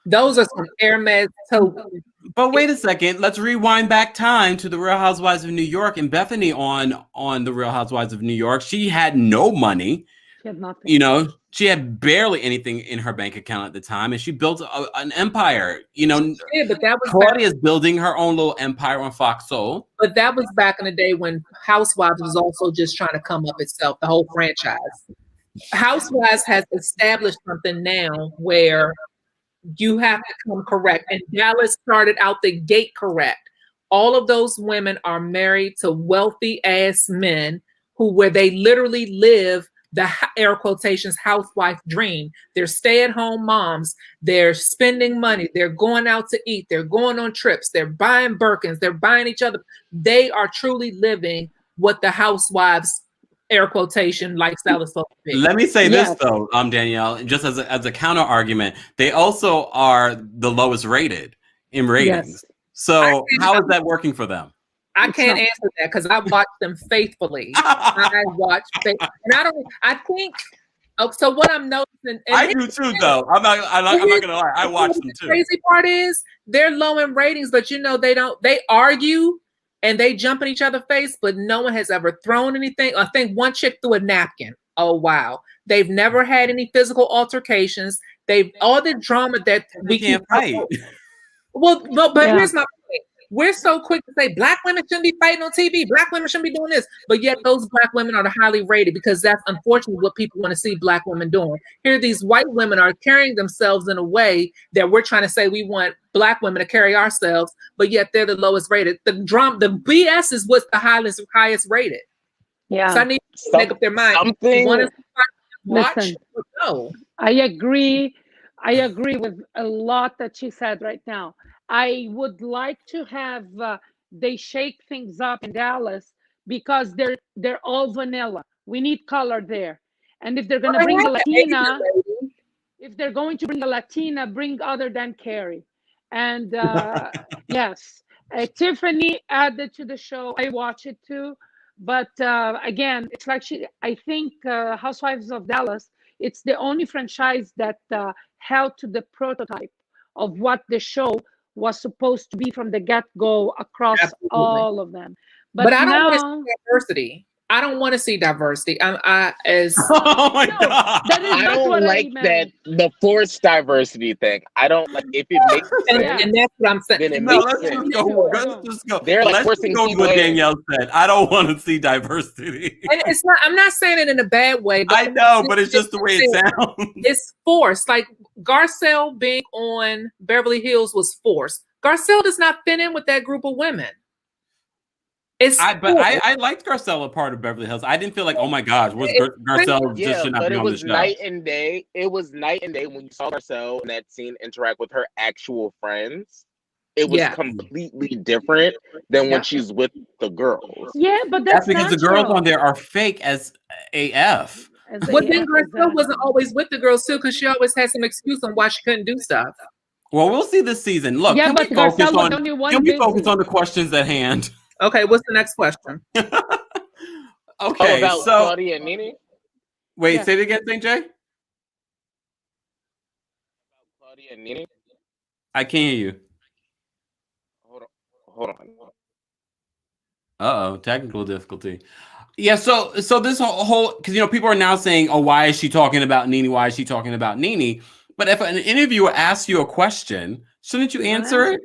B: Those are some Hermes tokens.
A: But wait a second. Let's rewind back time to the Real Housewives of New York and Bethany on the Real Housewives of New York. She had no money.
C: She had nothing.
A: You know, she had barely anything in her bank account at the time, and she built an empire. You know,
B: but that was
A: Claudia's building her own little empire on Fox Soul.
B: But that was back in the day when Housewives was also just trying to come up itself, the whole franchise. Housewives has established something now where you have to come correct, and Dallas started out the gate correct. All of those women are married to wealthy ass men where they literally live the air quotations housewife dream. They're stay-at-home moms. They're spending money. They're going out to eat. They're going on trips. They're buying Birkins. They're buying each other. They are truly living what the housewives air quotation lifestyle is supposed to be.
A: Let me say this though, Danielle, just as a counter argument, they also are the lowest rated in ratings. So how is that working for them?
B: I can't answer that because I watch them faithfully. And I think. Oh, so what I'm noticing, and
A: I do too, though. I'm not gonna lie. I watch them too.
B: The crazy part is they're low in ratings, but they argue and they jump in each other's face, but no one has ever thrown anything. I think one chick threw a napkin. Oh wow. They've never had any physical altercations. All the drama that we
A: can't fight.
B: Well, but here's my point. We're so quick to say black women shouldn't be fighting on TV. Black women shouldn't be doing this. But yet those black women are the highly rated because that's unfortunately what people want to see black women doing. Here, these white women are carrying themselves in a way that we're trying to say we want black women to carry ourselves, but yet they're the lowest rated. The BS is what's the highest rated.
C: Yeah.
B: So I need to make up their mind.
C: Listen,
B: no.
C: I agree with a lot that she said right now. I would like to have they shake things up in Dallas because they're all vanilla. We need color there. And if they're going to bring a Latina, bring other than Carrie. And yes, Tiffany added to the show. I watch it too. But again, it's like I think Housewives of Dallas, it's the only franchise that held to the prototype of what the show was supposed to be from the get-go across all of them. But
B: I don't want to see diversity. I don't want to see diversity.
A: Oh my God.
E: I don't like that the forced diversity thing. I don't like if it makes sense.
B: And that's what I'm saying.
E: Then it makes sense.
A: Let's just go.
E: They're like forcing
A: go with what Danielle said. I don't want to see diversity.
B: And it's not. I'm not saying it in a bad way. But
A: I know, but it's just the way it sounds.
B: It's forced. Like Garcelle being on Beverly Hills was forced. Garcelle does not fit in with that group of women.
A: I liked Garcelle a part of Beverly Hills. I didn't feel like, oh my gosh, was Garcelle just should not be on the show.
E: Night and day. It was night and day when you saw Garcelle in that scene interact with her actual friends. It was completely different than when she's with the girls.
C: Yeah, but that's
A: because the girls on there are fake as AF.
B: But then Garcelle wasn't always with the girls too, because she always had some excuse on why she couldn't do stuff.
A: Well, we'll see this season. Look, can we focus on the questions at hand?
B: Okay, what's the next question?
A: Okay,
E: about Claudia and Nene?
A: Wait, say it again, St. J?
E: Claudia and Nene?
A: I can't hear you.
E: Hold on.
A: Uh-oh, technical difficulty. Yeah, so this whole, because, people are now saying, oh, why is she talking about Nene? Why is she talking about Nene? But if an interviewer asks you a question, shouldn't you answer it?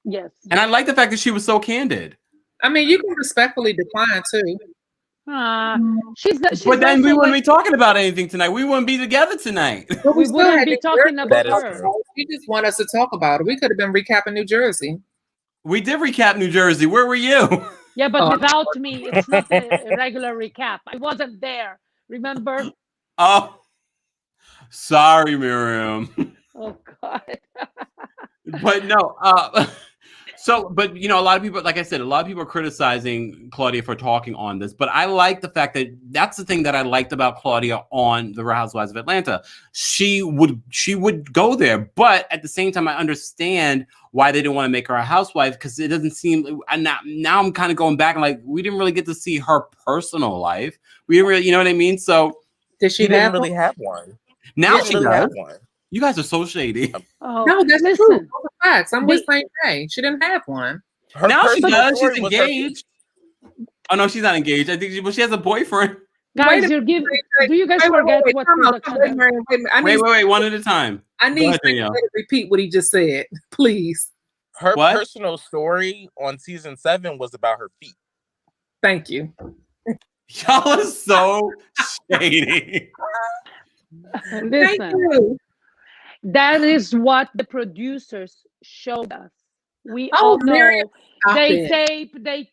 C: Yes.
A: And I like the fact that she was so candid.
B: I mean, you can respectfully decline too.
C: She's
A: but then we wouldn't be talking about anything tonight. We wouldn't be together tonight.
C: But we wouldn't be talking about her.
B: You just want us to talk about it. We could have been recapping New Jersey.
A: We did recap New Jersey. Where were you?
C: Yeah, but without me, it's not a regular recap. I wasn't there. Remember?
A: Oh, sorry, Miriam.
C: Oh God.
A: But no. But a lot of people, like I said, a lot of people are criticizing Claudia for talking on this. But I like the fact that that's the thing that I liked about Claudia on the Real Housewives of Atlanta. She would go there, but at the same time, I understand why they didn't want to make her a housewife, because it doesn't seem. And now I'm kind of going back and like, we didn't really get to see her personal life. We didn't really, you know what I mean? So
E: she didn't really have one.
A: Now she does. You guys are so shady.
B: Oh, no, that's true. Those are facts. I'm with St. J. She didn't have one.
A: Now she does. She's engaged. Oh no, she's not engaged. I think she has a boyfriend.
C: Guys, do you guys forget what production?
A: Wait, one at a time.
B: I need to repeat what he just said, please.
E: Her personal story on season 7 was about her feet.
B: Thank you.
A: Y'all are so shady.
C: Listen. Thank you. That is what the producers showed us. We all know they tape, and they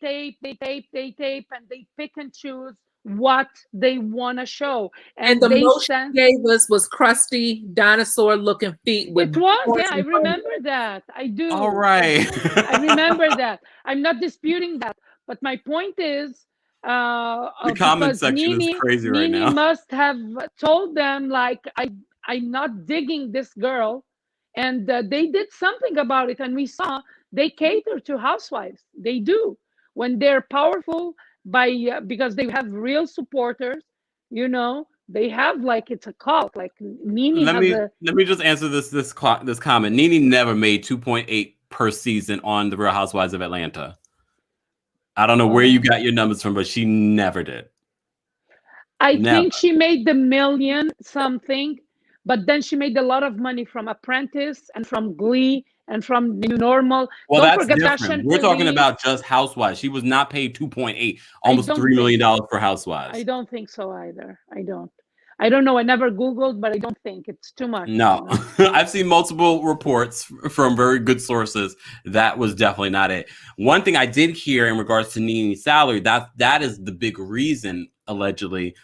C: pick and choose what they want to show.
B: And the most she gave us was crusty dinosaur-looking feet.
C: I remember that. I do.
A: All right.
C: I remember that. I'm not disputing that. But my point is,
A: The comment section is crazy right now.
C: Nene must have told them, like, I'm not digging this girl, and they did something about it. And we saw they cater to housewives. They do when they're powerful because they have real supporters. You know, they have, like, it's a cult. Like Nene
A: let me just answer this comment. Nene never made 2.8 per season on The Real Housewives of Atlanta. I don't know where you got your numbers from, but she never did.
C: I think she made the million something, but then she made a lot of money from Apprentice and from Glee and from New Normal.
A: Well, that's different. We're talking about just Housewives. She was not paid 2.8, almost $3 million for Housewives.
C: I don't think so either. I don't know. I never Googled, but I don't think it's too much.
A: No, you know? I've seen multiple reports from very good sources. That was definitely not it. One thing I did hear in regards to Nene's salary, that is the big reason, allegedly,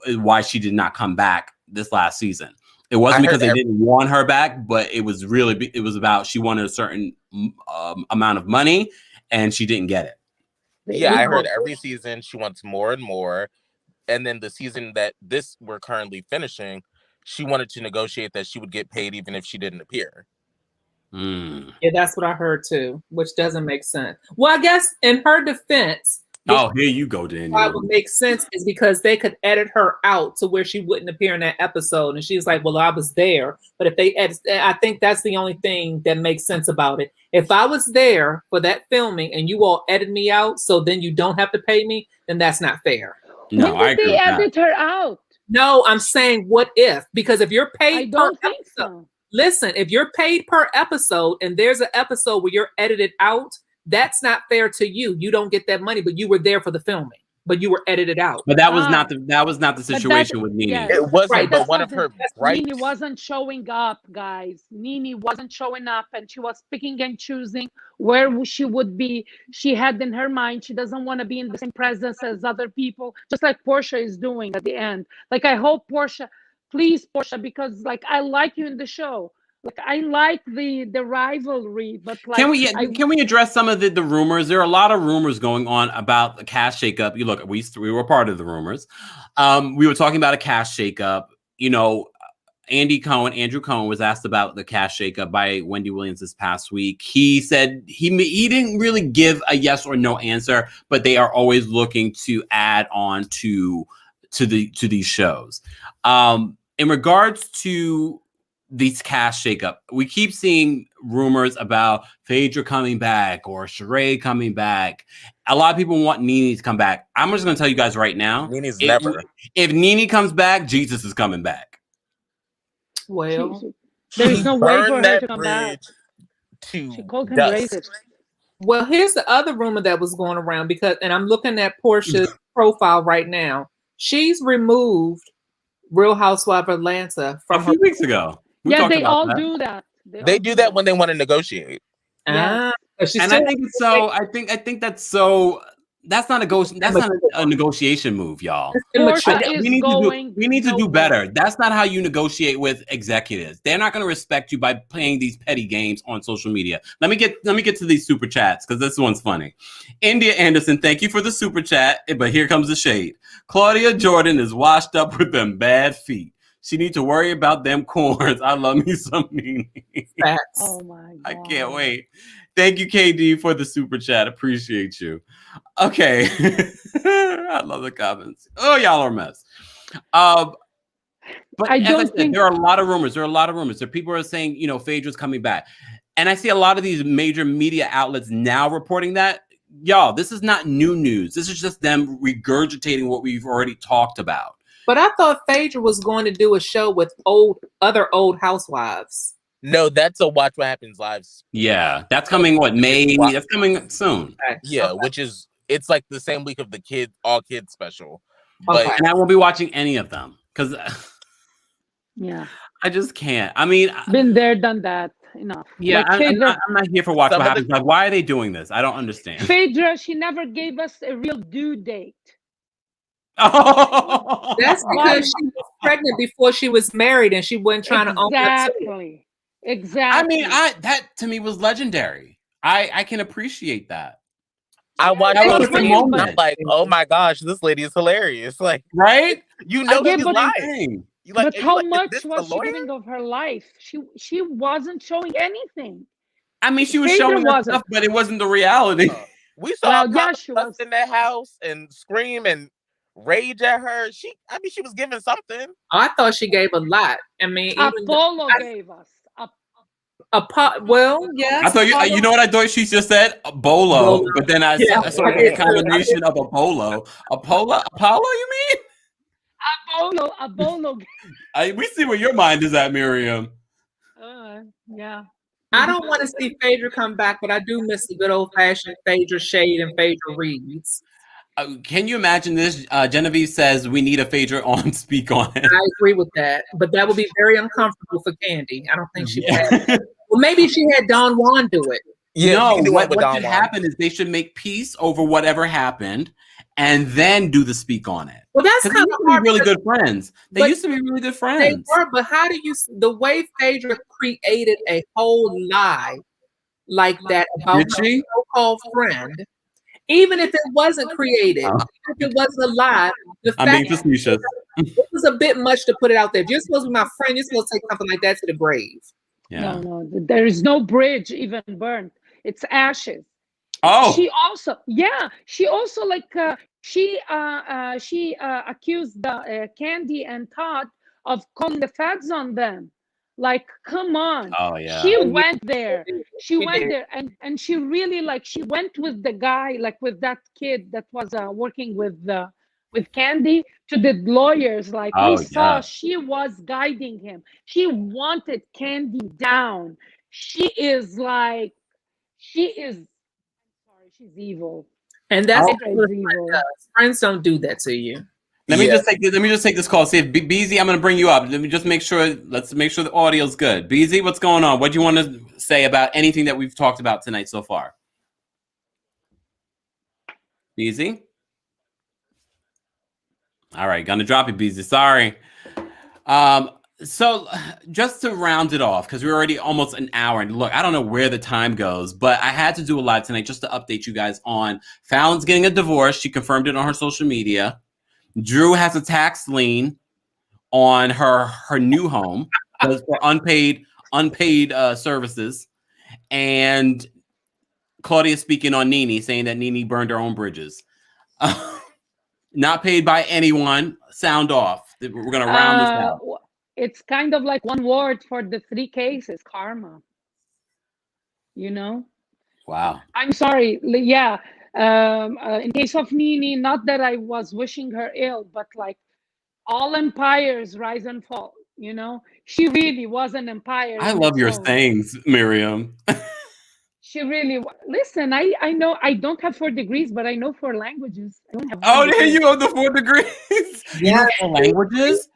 A: why she did not come back this last season. It wasn't because they didn't want her back, but it was about she wanted a certain amount of money, and she didn't get it.
E: Yeah, I heard every season she wants more and more. And then the season that we're currently finishing, she wanted to negotiate that she would get paid even if she didn't appear.
B: Yeah, that's what I heard too, which doesn't make sense. Well, I guess in her defense,
A: here you go, Daniel.
B: Why it would make sense is because they could edit her out to where she wouldn't appear in that episode, and she's like, "Well, I was there." But if they edit, I think that's the only thing that makes sense about it. If I was there for that filming and you all edit me out, so then you don't have to pay me, then that's not fair.
A: No,
C: when did they edit her out?
B: No, I'm saying what if? Because if you're paid
C: I don't think
B: so. Listen, if you're paid per episode and there's an episode where you're edited out, that's not fair to you. You don't get that money, but you were there for the filming, but you were edited out.
A: But that was not the situation with Nene.
C: Yes.
E: It wasn't, right, but one of her
C: right. Nene wasn't showing up, guys. Nene wasn't showing up, and she was picking and choosing where she would be. She had in her mind she doesn't want to be in the same presence as other people, just like Portia is doing at the end. Like, I hope Portia, please, Portia, because like I like you in the show. Like, I like the rivalry, but like,
A: can we address some of the rumors? There are a lot of rumors going on about the cast shakeup. You look, we were part of the rumors. We were talking about a cast shakeup. You know, Andrew Cohen was asked about the cast shakeup by Wendy Williams this past week. He said he didn't really give a yes or no answer, but they are always looking to add on to these shows. In regards to these cast shakeup, we keep seeing rumors about Phaedra coming back or Sheree coming back. A lot of people want Nene to come back. I'm just going to tell you guys right now,
E: Nene's never.
A: If Nene comes back, Jesus is coming back.
B: Well,
C: there's no way for her to come back.
E: She
C: called him racist.
B: Well, here's the other rumor that was going around and I'm looking at Portia's profile right now. She's removed Real Housewife of Atlanta from
A: a few weeks ago.
C: They all do that.
E: They do that when they want to negotiate.
C: Yeah.
A: And I think it's so. I think that's so. That's not a negotiation move, y'all. We need to do better. That's not how you negotiate with executives. They're not going to respect you by playing these petty games on social media. Let me get to these super chats because this one's funny. India Anderson, thank you for the super chat, but here comes the shade. Claudia Jordan is washed up with them bad feet. She needs to worry about them corns. I love me some Nene.
C: Oh my God.
A: I can't wait. Thank you, KD, for the super chat. Appreciate you. Okay. I love the comments. Oh, y'all are a mess. But as I said, there are a lot of rumors. There people are saying, you know, Phaedra's coming back. And I see a lot of these major media outlets now reporting that. Y'all, this is not new news. This is just them regurgitating what we've already talked about.
B: But I thought Phaedra was going to do a show with other old housewives.
E: No, that's a Watch What Happens Live.
A: Yeah, that's coming. What, May? That's coming soon.
E: Yeah, which is it's like the same week of the all kids special.
B: Okay.
E: But
A: and I won't be watching any of them because
C: yeah,
A: I just can't. I mean,
C: been there, done that. Enough.
A: Yeah,
C: like
A: I'm not here for Watch What Happens. Like, why are they doing this? I don't understand.
C: Phaedra, she never gave us a real due date.
A: Oh,
B: that's because she was pregnant before she was married, and she wasn't trying to own
C: Exactly.
A: I mean, that to me was legendary. I can appreciate that.
E: I watched
A: That
E: those
A: was the
E: videos, and I'm
A: moment.
E: like, oh my gosh, this lady is hilarious. Like,
A: Right?
E: you know,
C: Yeah,
E: he's
C: but-
E: lying. You like,
C: But
E: and
C: how
E: you're like,
C: much
E: is this the
C: was she
E: lawyer?
C: giving of her life? She wasn't showing anything.
A: I mean, she was
C: Phaedra
A: showing us
C: wasn't.
A: stuff, but it wasn't the reality.
E: We saw
C: Well,
E: Apollo
C: yeah, she
E: cuss
C: was.
E: in that house and scream and rage at her. She was giving something.
B: I thought she gave a lot. I mean, even
C: Apollo gave us.
B: well, yes.
A: I thought you know what I thought she just said? A bolo, but then I saw the combination of a bolo. Apollo, you mean?
C: Apollo.
A: We see where your mind is at, Miriam.
C: Yeah.
B: I don't want to see Phaedra come back, but I do miss the good old fashioned Phaedra shade and Phaedra reads.
A: Can you imagine this? Genevieve says we need a Phaedra on speak on it.
B: I agree with that, but that would be very uncomfortable for Candy. I don't think she would have that. Well, maybe she had Don Juan do it.
A: Yeah, no, what should happen is they should make peace over whatever happened and then do the speak on it.
B: Well, that's kind of hard.
A: Really good friends. They used to be really good friends.
B: They were, but how do you, the way Phaedra created a whole lie like that about her so-called friend, even if it wasn't created, even if it wasn't a lie,
A: I'm being facetious.
B: It was a bit much to put it out there. If you're supposed to be my friend, you're supposed to take something like that to the grave.
A: Yeah.
C: No, there is no bridge even burned. It's ashes.
A: Oh.
C: She also like she accused Candy and Todd of calling the feds on them. Like, come on.
A: Oh yeah.
C: She went there. She went there and she really she went with the guy, like with that kid that was working with Candy to the lawyers. Like we saw, she was guiding him. She wanted Candy down. She's evil.
B: And that's
C: evil.
B: Friends don't do that to you.
A: Let me just take this call. See if BZ, I'm going to bring you up. Let me just make sure. Let's make sure the audio's good. BZ, what's going on? What do you want to say about anything that we've talked about tonight so far? BZ? All right, gonna drop it, BZ. Sorry. So just to round it off, because we're already almost an hour, and look, I don't know where the time goes, but I had to do a live tonight just to update you guys on Fallon's getting a divorce. She confirmed it on her social media. Drew has a tax lien on her new home for unpaid services, and Claudia speaking on Nene, saying that Nene burned her own bridges. Not paid by anyone. Sound off. We're gonna round this out.
C: It's kind of like one word for the three cases: karma. You know.
A: Wow.
C: I'm sorry. Yeah. In case of Nene, not that I was wishing her ill, but like all empires rise and fall. You know, she really was an empire.
A: I love your sayings, Miriam.
C: She really listen. I know I don't have 4 degrees, but I know 4 languages. I don't have
A: there you have the 4 degrees. You know 4 languages.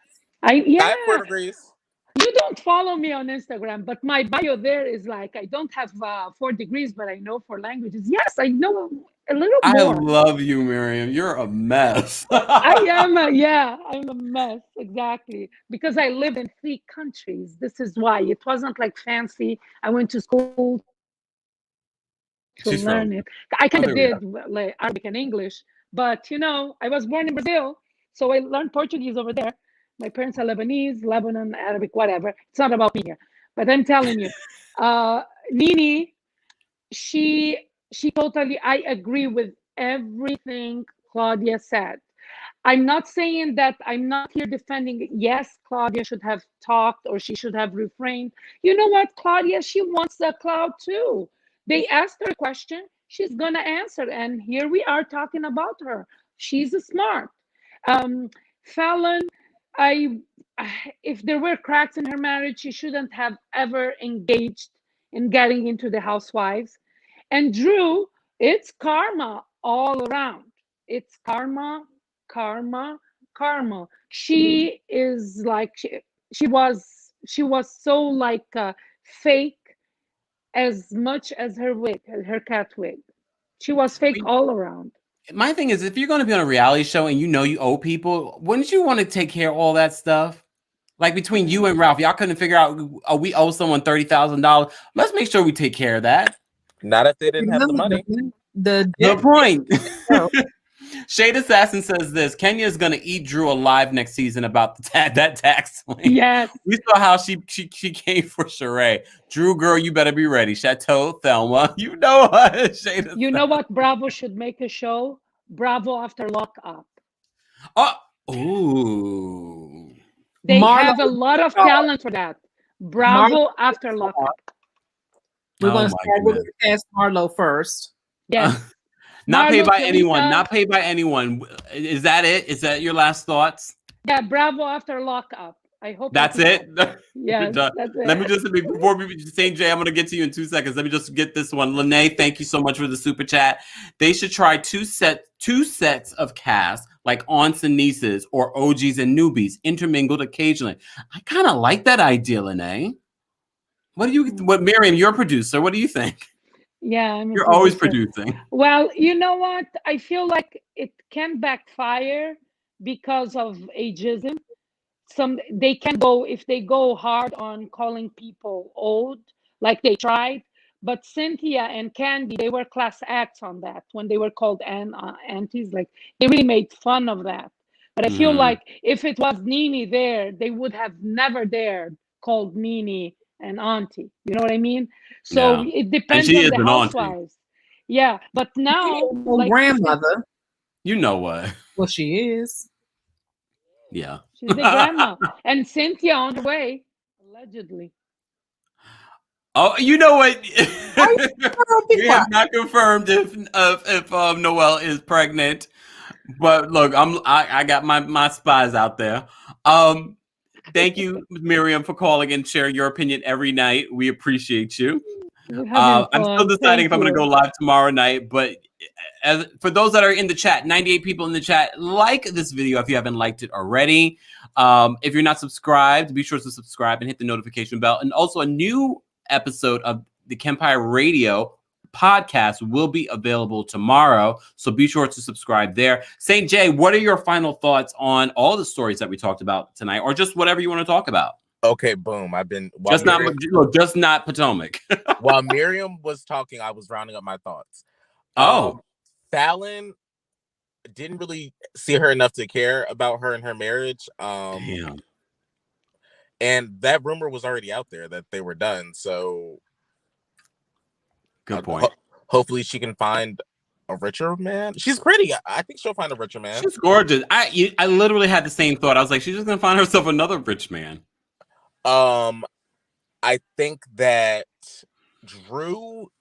E: I have 4 degrees.
C: You don't follow me on Instagram, but my bio there is like I don't have 4 degrees, but I know 4 languages. Yes, I know a little more.
A: I love you, Miriam. You're a mess.
C: I am. I'm a mess. Exactly, because I lived in 3 countries. This is why it wasn't like fancy. I went to school to learn it. I kind of did like Arabic and English, but you know, I was born in Brazil, so I learned Portuguese over there. My parents are Lebanese, Lebanon, Arabic, whatever. It's not about me here, but I'm telling you, Nene, she totally. I agree with everything Claudia said. I'm not saying that. I'm not here defending it. Yes, Claudia should have talked, or she should have refrained. You know what, Claudia? She wants the cloud too. They asked her a question, she's gonna answer, and here we are talking about her. She's smart. Falyn, if there were cracks in her marriage, she shouldn't have ever engaged in getting into the Housewives. And Drew, it's karma all around. It's karma. She is like she was so like fake. As much as her wig, her cat wig. She was fake all around.
A: My thing is, if you're going to be on a reality show and you know you owe people, wouldn't you want to take care of all that stuff? Like between you and Ralph, y'all couldn't figure out, we owe someone $30,000. Let's make sure we take care of that.
E: Not if they didn't have the money.
B: the
A: point.
B: Oh.
A: Shade Assassin says this: Kenya is going to eat Drew alive next season about that tax lien.
C: Yes.
A: We saw how she came for Sheree. Drew, girl, you better be ready. Chateau, Thelma, you know what? Shade
C: You know what? Bravo should make a show. Bravo after lockup.
A: Oh, ooh.
C: They
B: Marlo
C: have a lot of talent for that. Bravo after lockup.
B: We're
A: Oh
B: going
A: my
B: to start with Cast Marlo first.
C: Yes.
A: Not paid
C: Marlo,
A: by
C: Talita.
A: anyone. Not paid by anyone. Is that it? Is that your last thoughts?
C: Yeah, Bravo after lockup. I hope
A: That's it.
C: Yes, that's it.
A: Let me just before we St. J, I'm gonna get to you in 2 seconds. Let me just get this one. Lene, thank you so much for the super chat. They should try two sets of cast, like aunts and nieces, or OGs and newbies, intermingled occasionally. I kind of like that idea, Lene. What Miriam, you're a producer. What do you think?
C: Yeah,
A: You're always producing.
C: Well, you know what? I feel like it can backfire because of ageism. They can go, if they go hard on calling people old, like they tried. But Cynthia and Candy, they were class acts on that when they were called aunties. Like they really made fun of that. But I feel like if it was Nene there, they would have never dared called Nene an auntie. You know what I mean? So it depends on the housewives. Yeah, but now, like
B: grandmother.
A: You know what?
B: Well, she is.
A: Yeah.
C: She's the grandma. And Cynthia on the way, allegedly.
A: Oh, you know what? We have not confirmed if Noelle is pregnant, but look, I got my spies out there. Thank you, Miriam, for calling and sharing your opinion every night. We appreciate you. I'm still deciding if I'm going to go live tomorrow night, but for those that are in the chat, 98 people in the chat, like this video if you haven't liked it already. If you're not subscribed, be sure to subscribe and hit the notification bell. And also a new episode of the Kempire Radio podcast will be available tomorrow, so be sure to subscribe there. St. J, what are your final thoughts on all the stories that we talked about tonight, or just whatever you want to talk about?
E: Okay, boom. I've been
A: just not Potomac.
E: While Miriam was talking, I was rounding up my thoughts. Falyn, didn't really see her enough to care about her and her marriage.
A: Damn.
E: And that rumor was already out there that they were done. So
A: good point.
E: Hopefully she can find a richer man. She's pretty. I think she'll find a richer man.
A: She's gorgeous. I literally had the same thought. I was like, she's just gonna find herself another rich man.
E: I think that Drew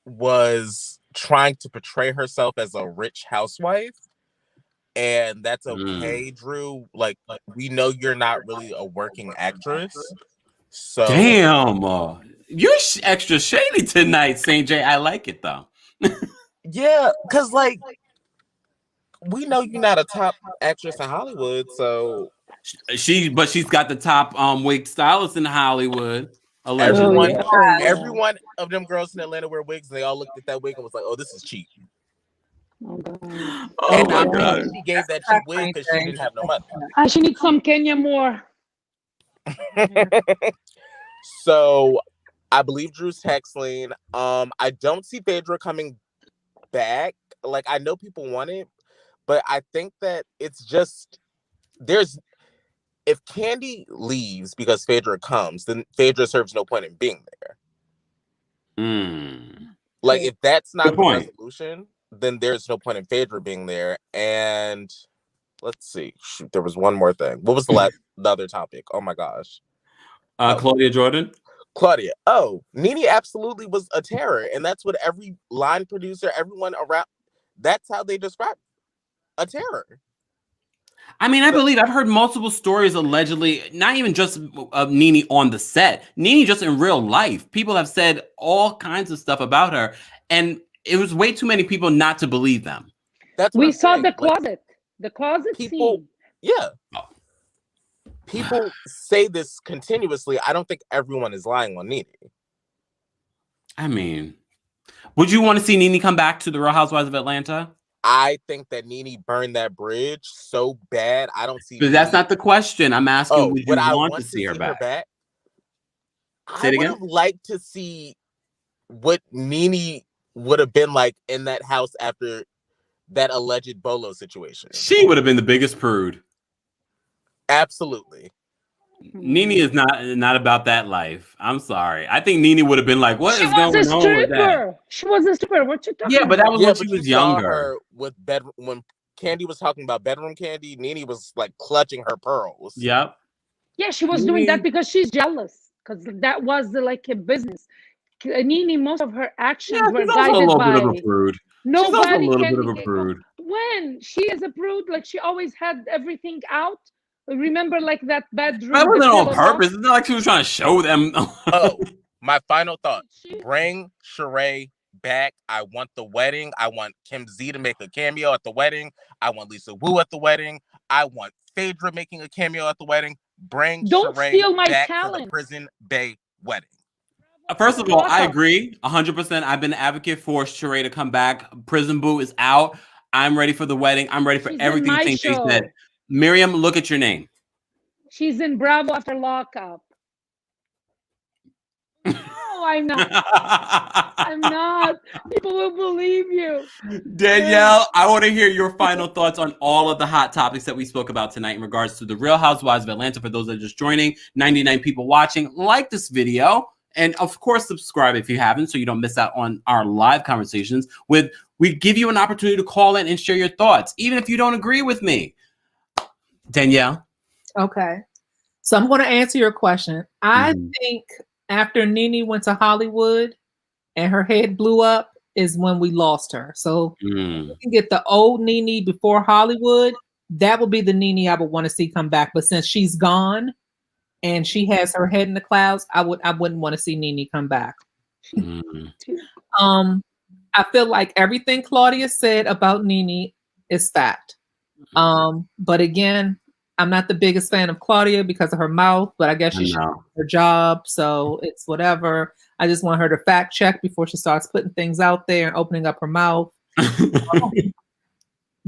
E: was trying to portray herself as a rich housewife, and that's okay, Drew. Like we know you're not really a working actress. So
A: damn, you're extra shady tonight, St. J. I like it though.
E: Yeah, because like we know you're not a top actress in Hollywood, so
A: she's got the top wig stylist in Hollywood.
E: Allegedly. Everyone of them girls in Atlanta wear wigs, and they all looked at that wig and was like, "Oh, this is cheap."
C: Oh
A: my God.
E: She gave that cheap wig because she didn't have no money.
C: She needs some Kenya more.
E: So, I believe Drew's tax lien. I don't see Phaedra coming back. Like I know people want it, but I think that it's just if Candy leaves because Phaedra comes, then Phaedra serves no point in being there. Like if that's not the resolution, then there's no point in Phaedra being there. And let's see. Shoot, there was one more thing. What was the other topic? Oh my gosh.
A: Claudia Jordan.
E: Claudia. Oh, Nene absolutely was a terror. And that's what every line producer, everyone around, that's how they describe a terror.
A: I mean, I believe I've heard multiple stories allegedly, not even just of Nene on the set, Nene just in real life. People have said all kinds of stuff about her, and it was way too many people not to believe them.
C: We saw the closet. The closet scene.
E: Yeah. People say this continuously. I don't think everyone is lying on Nene.
A: I mean, would you want to see Nene come back to the Real Housewives of Atlanta?
E: I think that Nene burned that bridge so bad. I don't see.
A: But that's not the question. I'm asking, would you want to see her back?
E: I would have liked to see what Nene would have been like in that house after that alleged Bolo situation.
A: She would have been the biggest prude.
E: Absolutely.
A: Nene is not about that life. I'm sorry. I think Nene would have been like, "What is going on with that?"
C: She was a stripper. What you talking about?
A: Yeah, but that was when she was younger.
E: Her with when Candy was talking about bedroom candy, Nene was like clutching her pearls.
A: Yep.
C: Yeah, she was doing that because she's jealous. Because that was like a business. Nene, most of her actions were guided
A: a little
C: by.
A: Bit of a prude.
C: Nobody
A: She's also a little
C: can
A: bit of a prude.
C: When she is a prude, like she always had everything out. Remember, like that bedroom.
A: That wasn't on purpose. It's not like she was trying to show them.
E: Oh, my final thought: bring Sheree back. I want the wedding. I want Kim Z to make a cameo at the wedding. I want Lisa Wu at the wedding. I want Phaedra making a cameo at the wedding. Bring Sheree back for the Prison Bay wedding.
A: First of all, I agree 100%. I've been an advocate for Sheree to come back. Prison Boo is out. I'm ready for the wedding. I'm ready for everything they said. Miriam, look at your name.
C: She's in Bravo after lockup. No, I'm not. I'm not. People will believe you.
A: Danielle, I want to hear your final thoughts on all of the hot topics that we spoke about tonight in regards to the Real Housewives of Atlanta. For those that are just joining, 99 people watching, like this video. And of course, subscribe if you haven't, so you don't miss out on our live conversations. We give you an opportunity to call in and share your thoughts, even if you don't agree with me. Danielle?
B: Okay. So I'm going to answer your question. I think after Nene went to Hollywood and her head blew up is when we lost her. So we can get the old Nene before Hollywood. That would be the Nene I would want to see come back. But since she's gone and she has her head in the clouds, I wouldn't want to see Nene come back. I feel like everything Claudia said about Nene is fact. But again, I'm not the biggest fan of Claudia because of her mouth, but I guess she should do her job, so it's whatever. I just want her to fact check before she starts putting things out there and opening up her mouth.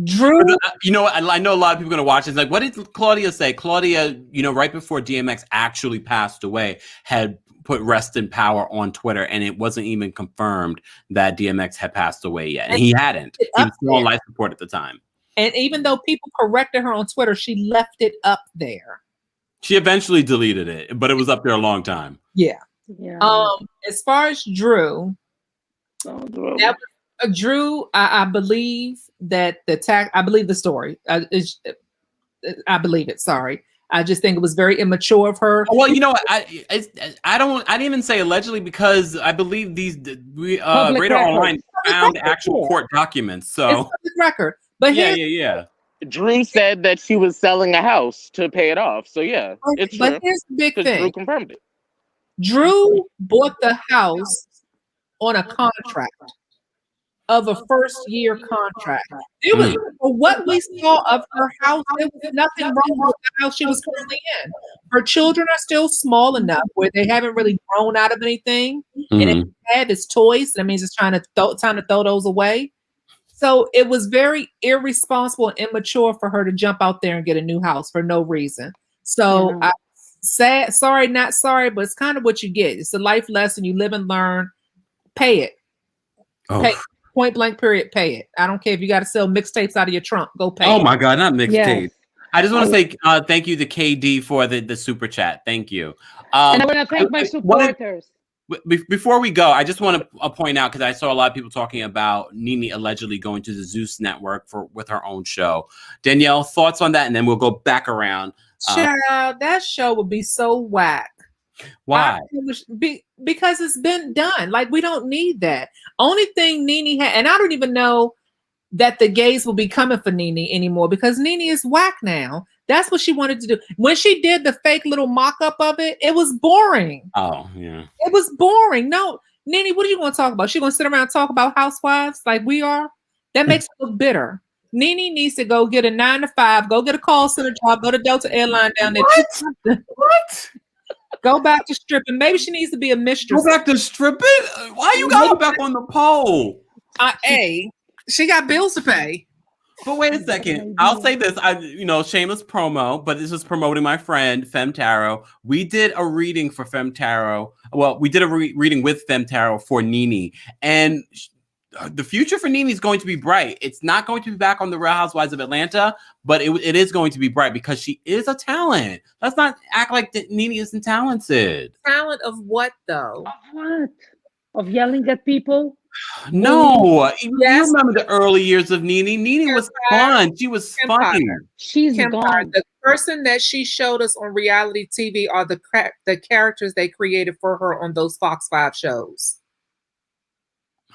B: Drew,
A: you know, I know a lot of people are going to watch this. Like, what did Claudia say? Claudia, you know, right before DMX actually passed away, had put rest in power on Twitter, and it wasn't even confirmed that DMX had passed away yet, and he hadn't. He was still on life support at the time. And
B: even though people corrected her on Twitter, she left it up there.
A: She eventually deleted it, but it was up there a long time.
B: Yeah. As far as Drew, I believe that I believe the story. I believe it. Sorry. I just think it was very immature of her.
A: Well, you know, I didn't even say allegedly because I believe Radar Online found actual court documents. So
B: it's public record. But
A: yeah.
E: Drew said that she was selling a house to pay it off. So yeah, it's true.
B: But here's the big thing.
E: Drew confirmed it.
B: Drew bought the house on a contract of a first-year contract. It was for what we saw of her house. There was nothing wrong with the house she was currently in. Her children are still small enough where they haven't really grown out of anything, and if it had its toys, that means it's time to throw those away. So it was very irresponsible and immature for her to jump out there and get a new house for no reason. So sorry, not sorry, but it's kind of what you get. It's a life lesson. You live and learn. Pay it. Pay. Point blank period. Pay it. I don't care if you got to sell mixtapes out of your trunk. Go pay.
A: Oh my God, not mixtapes. Yes. I just want to say thank you to KD for the super chat. Thank you.
C: And I want to thank my supporters.
A: Before we go, I just want to point out, because I saw a lot of people talking about Nene allegedly going to the Zeus network with her own show. Danielle, thoughts on that? And then we'll go back around.
B: That show would be so whack.
A: Why?
B: Because it's been done. Like, we don't need that. Only thing Nene had, and I don't even know that the gays will be coming for Nene anymore because Nene is whack now. That's what she wanted to do. When she did the fake little mock-up of it, it was boring.
A: Oh, yeah.
B: It was boring. No, Nene, what are you going to talk about? She going to sit around and talk about housewives like we are? That makes her look bitter. Nene needs to go get a 9-to-5, go get a call center job, go to Delta Airline down there.
A: What?
B: Go back to stripping. Maybe she needs to be a mistress.
A: Go back to stripping? Why you got her back on the pole?
B: She got bills to pay.
A: But wait a second. I'll say this. Shameless promo, but this is promoting my friend Fem Tarot. We did a reading for Fem Tarot. Well, we did a reading with Fem Tarot for Nene, and the future for Nene is going to be bright. It's not going to be back on the Real Housewives of Atlanta, but it is going to be bright because she is a talent. Let's not act like Nene isn't talented.
B: Talent of what, though?
C: Of what? Of yelling at people?
A: No,
B: Yes.
A: you remember the early years of Nene. Nene was fun. She was funny.
C: She's
B: Kempire,
C: gone.
B: the person that she showed us on reality TV are the characters they created for her on those Fox 5 shows.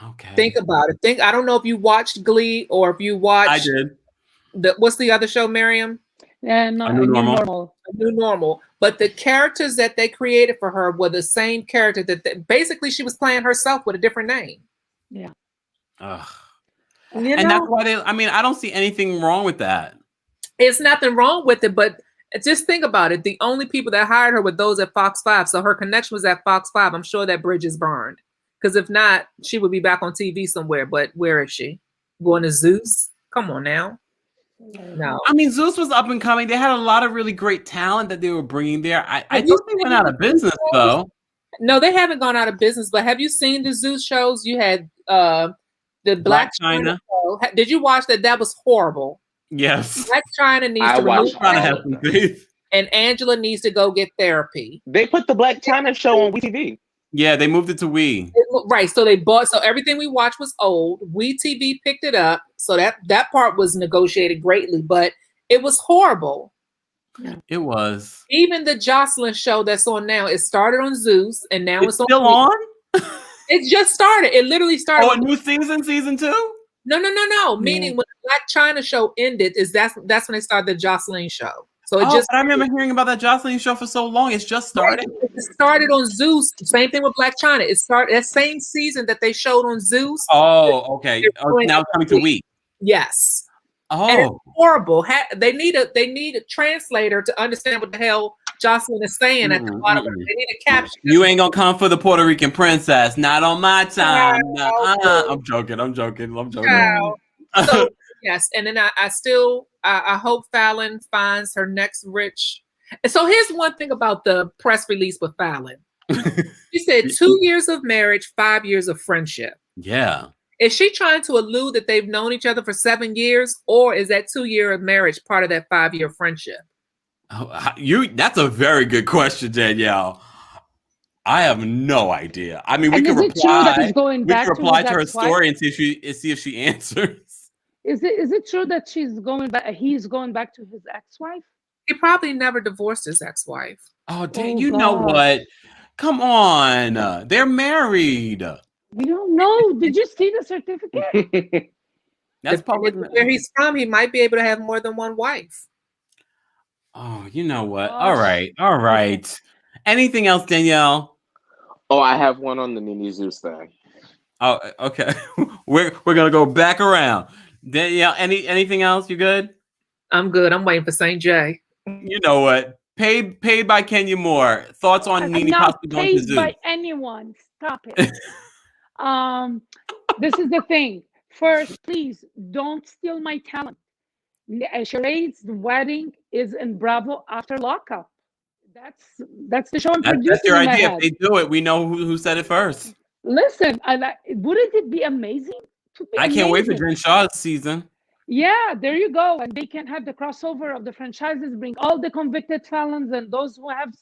A: Okay.
B: Think about it. I don't know if you watched Glee or if you watched.
A: I did.
B: What's the other show, Miriam?
C: And
A: A New Normal.
B: A New Normal. But the characters that they created for her were the same character basically she was playing herself with a different name.
C: Yeah.
A: Ugh.
B: You
A: And
B: know?
A: that's why I don't see anything wrong with that.
B: It's nothing wrong with it, but just think about it. The only people that hired her were those at Fox 5. So her connection was at Fox 5. I'm sure that bridge is burned. Because if not, she would be back on TV somewhere. But where is she? Going to Zeus? Come on now. No.
A: I mean, Zeus was up and coming. They had a lot of really great talent that they were bringing there. I thought they went out of business, though.
B: No, they haven't gone out of business. But have you seen the Zeus shows? You had the Black China show. Did you watch that? That was horrible.
A: Yes.
B: Black China needs to
E: watched
B: remove
A: Trying to have some faith.
B: and Angela needs to go get therapy.
E: They put the Black China show on WeTV.
A: Yeah, they moved it to We.
B: Right. So everything we watched was old. WeTV picked it up. So that part was negotiated greatly, but it was horrible.
A: It was.
B: Even the Jocelyn show that's on now, it started on Zeus and now it's
A: still on?
B: It just started. It literally started.
A: Oh, a new season 2?
B: No. Meaning when the Black China show ended, that's when they started the Jocelyn show. So
A: But I remember hearing about that Jocelyn show for so long. It's just started.
B: It started on Zeus. Same thing with Black China. It started that same season that they showed on Zeus.
A: Oh, okay. Now it's coming to We.
B: Yes.
A: Oh,
B: And it's horrible. They need a translator to understand what the hell Jocelyn is saying at the bottom. They need a caption.
A: You ain't gonna come for the Puerto Rican princess. Not on my time. I'm joking.
B: So, yes, and then I hope Falyn finds her next rich. And so here's one thing about the press release with Falyn. She said 2 years of marriage, 5 years of friendship.
A: Yeah.
B: Is she trying to allude that they've known each other for 7 years, or is that 2 year of marriage part of that 5 year friendship?
A: That's a very good question, Danielle. I have no idea. I mean, we could reply to her story and see if she answers.
C: Is it true that he's going back to his ex-wife?
B: He probably never divorced his ex-wife.
A: Oh, Dan, you know what? Come on. They're married.
C: We don't know. Did you see the certificate?
A: That's public.
B: Where he's from, he might be able to have more than one wife.
A: Oh, you know what? All right. Anything else, Danielle?
E: Oh, I have one on the Nene Zeus thing.
A: Oh, okay. We're gonna go back around. Danielle, anything else? You good?
B: I'm good. I'm waiting for St. J.
A: You know what? Paid by Kenya Moore. Thoughts on Nene possibly going to Zeus?
C: Paid by anyone. Stop it. This is the thing. First, please don't steal my talent. Sheree's wedding is in Bravo after lockup. That's the show I'm producing.
A: That's your idea. If they do it, we know who said it first.
C: Listen, wouldn't it be amazing?
A: I can't wait for Jen Shaw's season.
C: Yeah, there you go. And they can have the crossover of the franchises, bring all the convicted felons and those who have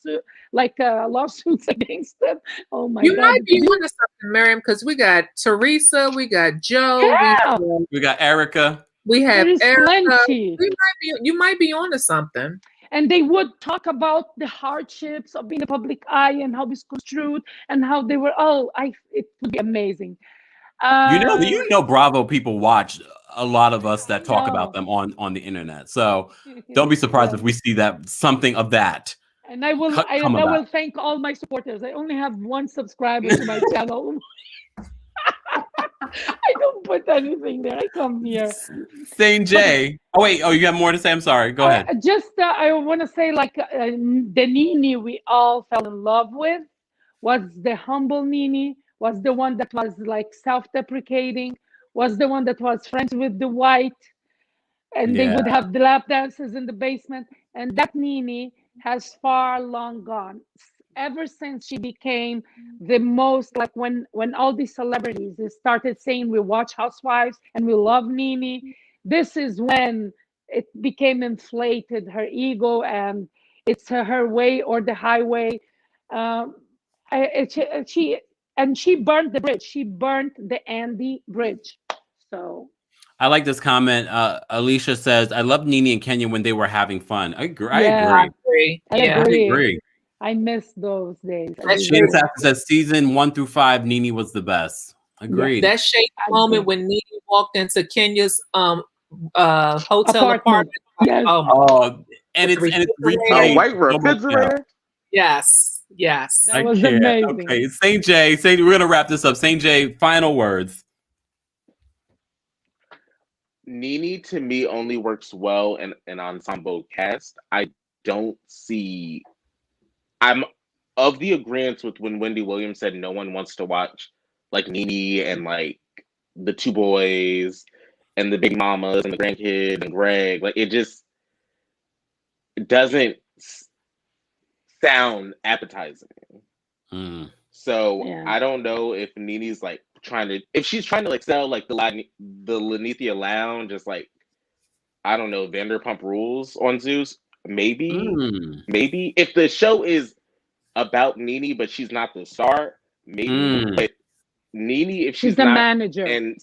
C: lawsuits against them. Oh my God.
B: You might be onto something, Miriam, because we got Teresa, we got Joe,
C: we
A: got Erica.
B: We have Erica.
C: Plenty.
B: You might be onto something.
C: And they would talk about the hardships of being in the public eye and how it's construed and how they were. It would be amazing.
A: You know, Bravo people watch a lot of us that talk about them on the internet. So don't be surprised if we see something of that.
C: And I will thank all my supporters. I only have one subscriber to my channel. I don't put anything there. I come here.
A: St. J. You have more to say? I'm sorry. Go ahead.
C: I want to say, the Nene we all fell in love with was the humble Nene, was the one that was self-deprecating, was the one that was friends with the white, and they would have the lap dances in the basement. And that Nene has far long gone. ever since she became the most, like when all these celebrities started saying we watch Housewives and we love Nene, this is when it became inflated, her ego, and it's her way or the highway. Um, she burned the bridge. She burnt the Andy bridge. So
A: I like this comment. Alicia says, "I love Nene and Kenya when they were having fun." I agree.
C: yeah,
A: I
C: I agree.
A: agree.
C: I miss those days.
A: Shane Sass says season 1 through 5, Nene was the best. Agreed.
B: That shaky moment when Nene walked into Kenya's hotel apartment.
C: Yes.
A: Oh, and it's replayed.
E: A white refrigerator.
B: Yes.
C: That was amazing.
A: Okay, St. J. We're gonna wrap this up. St. J, final words.
E: Nene to me only works well in an ensemble cast. I don't see. I'm of the agreement with when Wendy Williams said no one wants to watch like Nene and like the two boys and the big mamas and the grandkids and Greg. Like it doesn't sound appetizing. So I don't know if Nene's like if she's trying to like sell like the Lanithia Lounge, just like I don't know, Vanderpump Rules on Zeus. Maybe if the show is about Nene but she's not the star, maybe. But Nene, if she's
C: the
E: not
C: manager,
E: and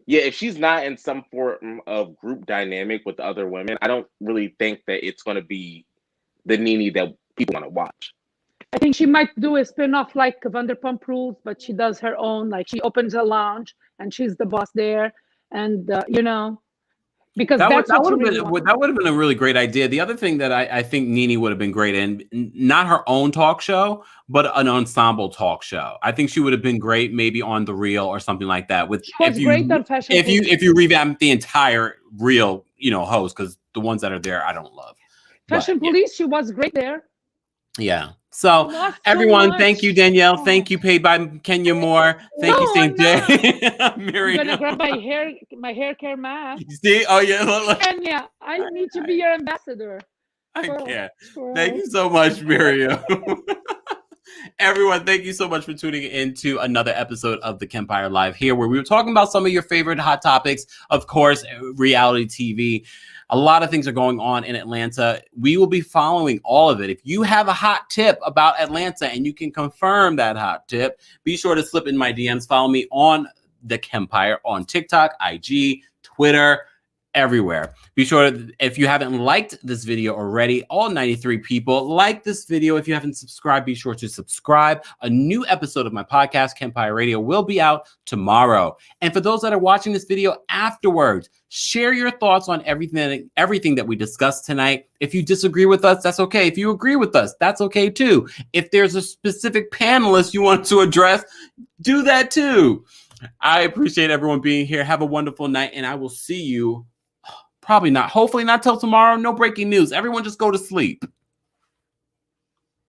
E: if she's not in some form of group dynamic with the other women, I don't really think that it's going to be the Nene that people want to watch.
C: I think she might do a spin-off like Vanderpump Rules, but she does her own. Like she opens a lounge and she's the boss there, and because that
A: would have been a really great idea. The other thing that I think Nene would have been great in, not her own talk show, but an ensemble talk show. I think she would have been great maybe on The Real or something like that.
C: Great on Fashion Police.
A: If you revamp the entire Real, host, because the ones that are there I don't love.
C: Fashion Police, she was great there.
A: Yeah. So everyone, thank you, Danielle. Thank you, paid by Kenya Moore. Thank you, St. J.
C: I'm gonna grab my hair care mask.
A: See? Oh yeah.
C: Kenya, I need to be your ambassador.
A: I can't. Thank you so much, Miriam. Everyone, thank you so much for tuning in to another episode of The Kempire Live here, where we were talking about some of your favorite hot topics, of course, reality TV. A lot of things are going on in Atlanta. We will be following all of it. If you have a hot tip about Atlanta and you can confirm that hot tip, be sure to slip in my DMs. Follow me on The Kempire on TikTok, IG, Twitter, everywhere. Be sure, if you haven't liked this video already, all 93 people, like this video. If you haven't subscribed, be sure to subscribe. A new episode of my podcast, Kempire Radio, will be out tomorrow. And for those that are watching this video afterwards, share your thoughts on everything that we discussed tonight. If you disagree with us, that's okay. If you agree with us, that's okay too. If there's a specific panelist you want to address, do that too. I appreciate everyone being here. Have a wonderful night, and I will see you hopefully not till tomorrow. No breaking news. Everyone just go to sleep.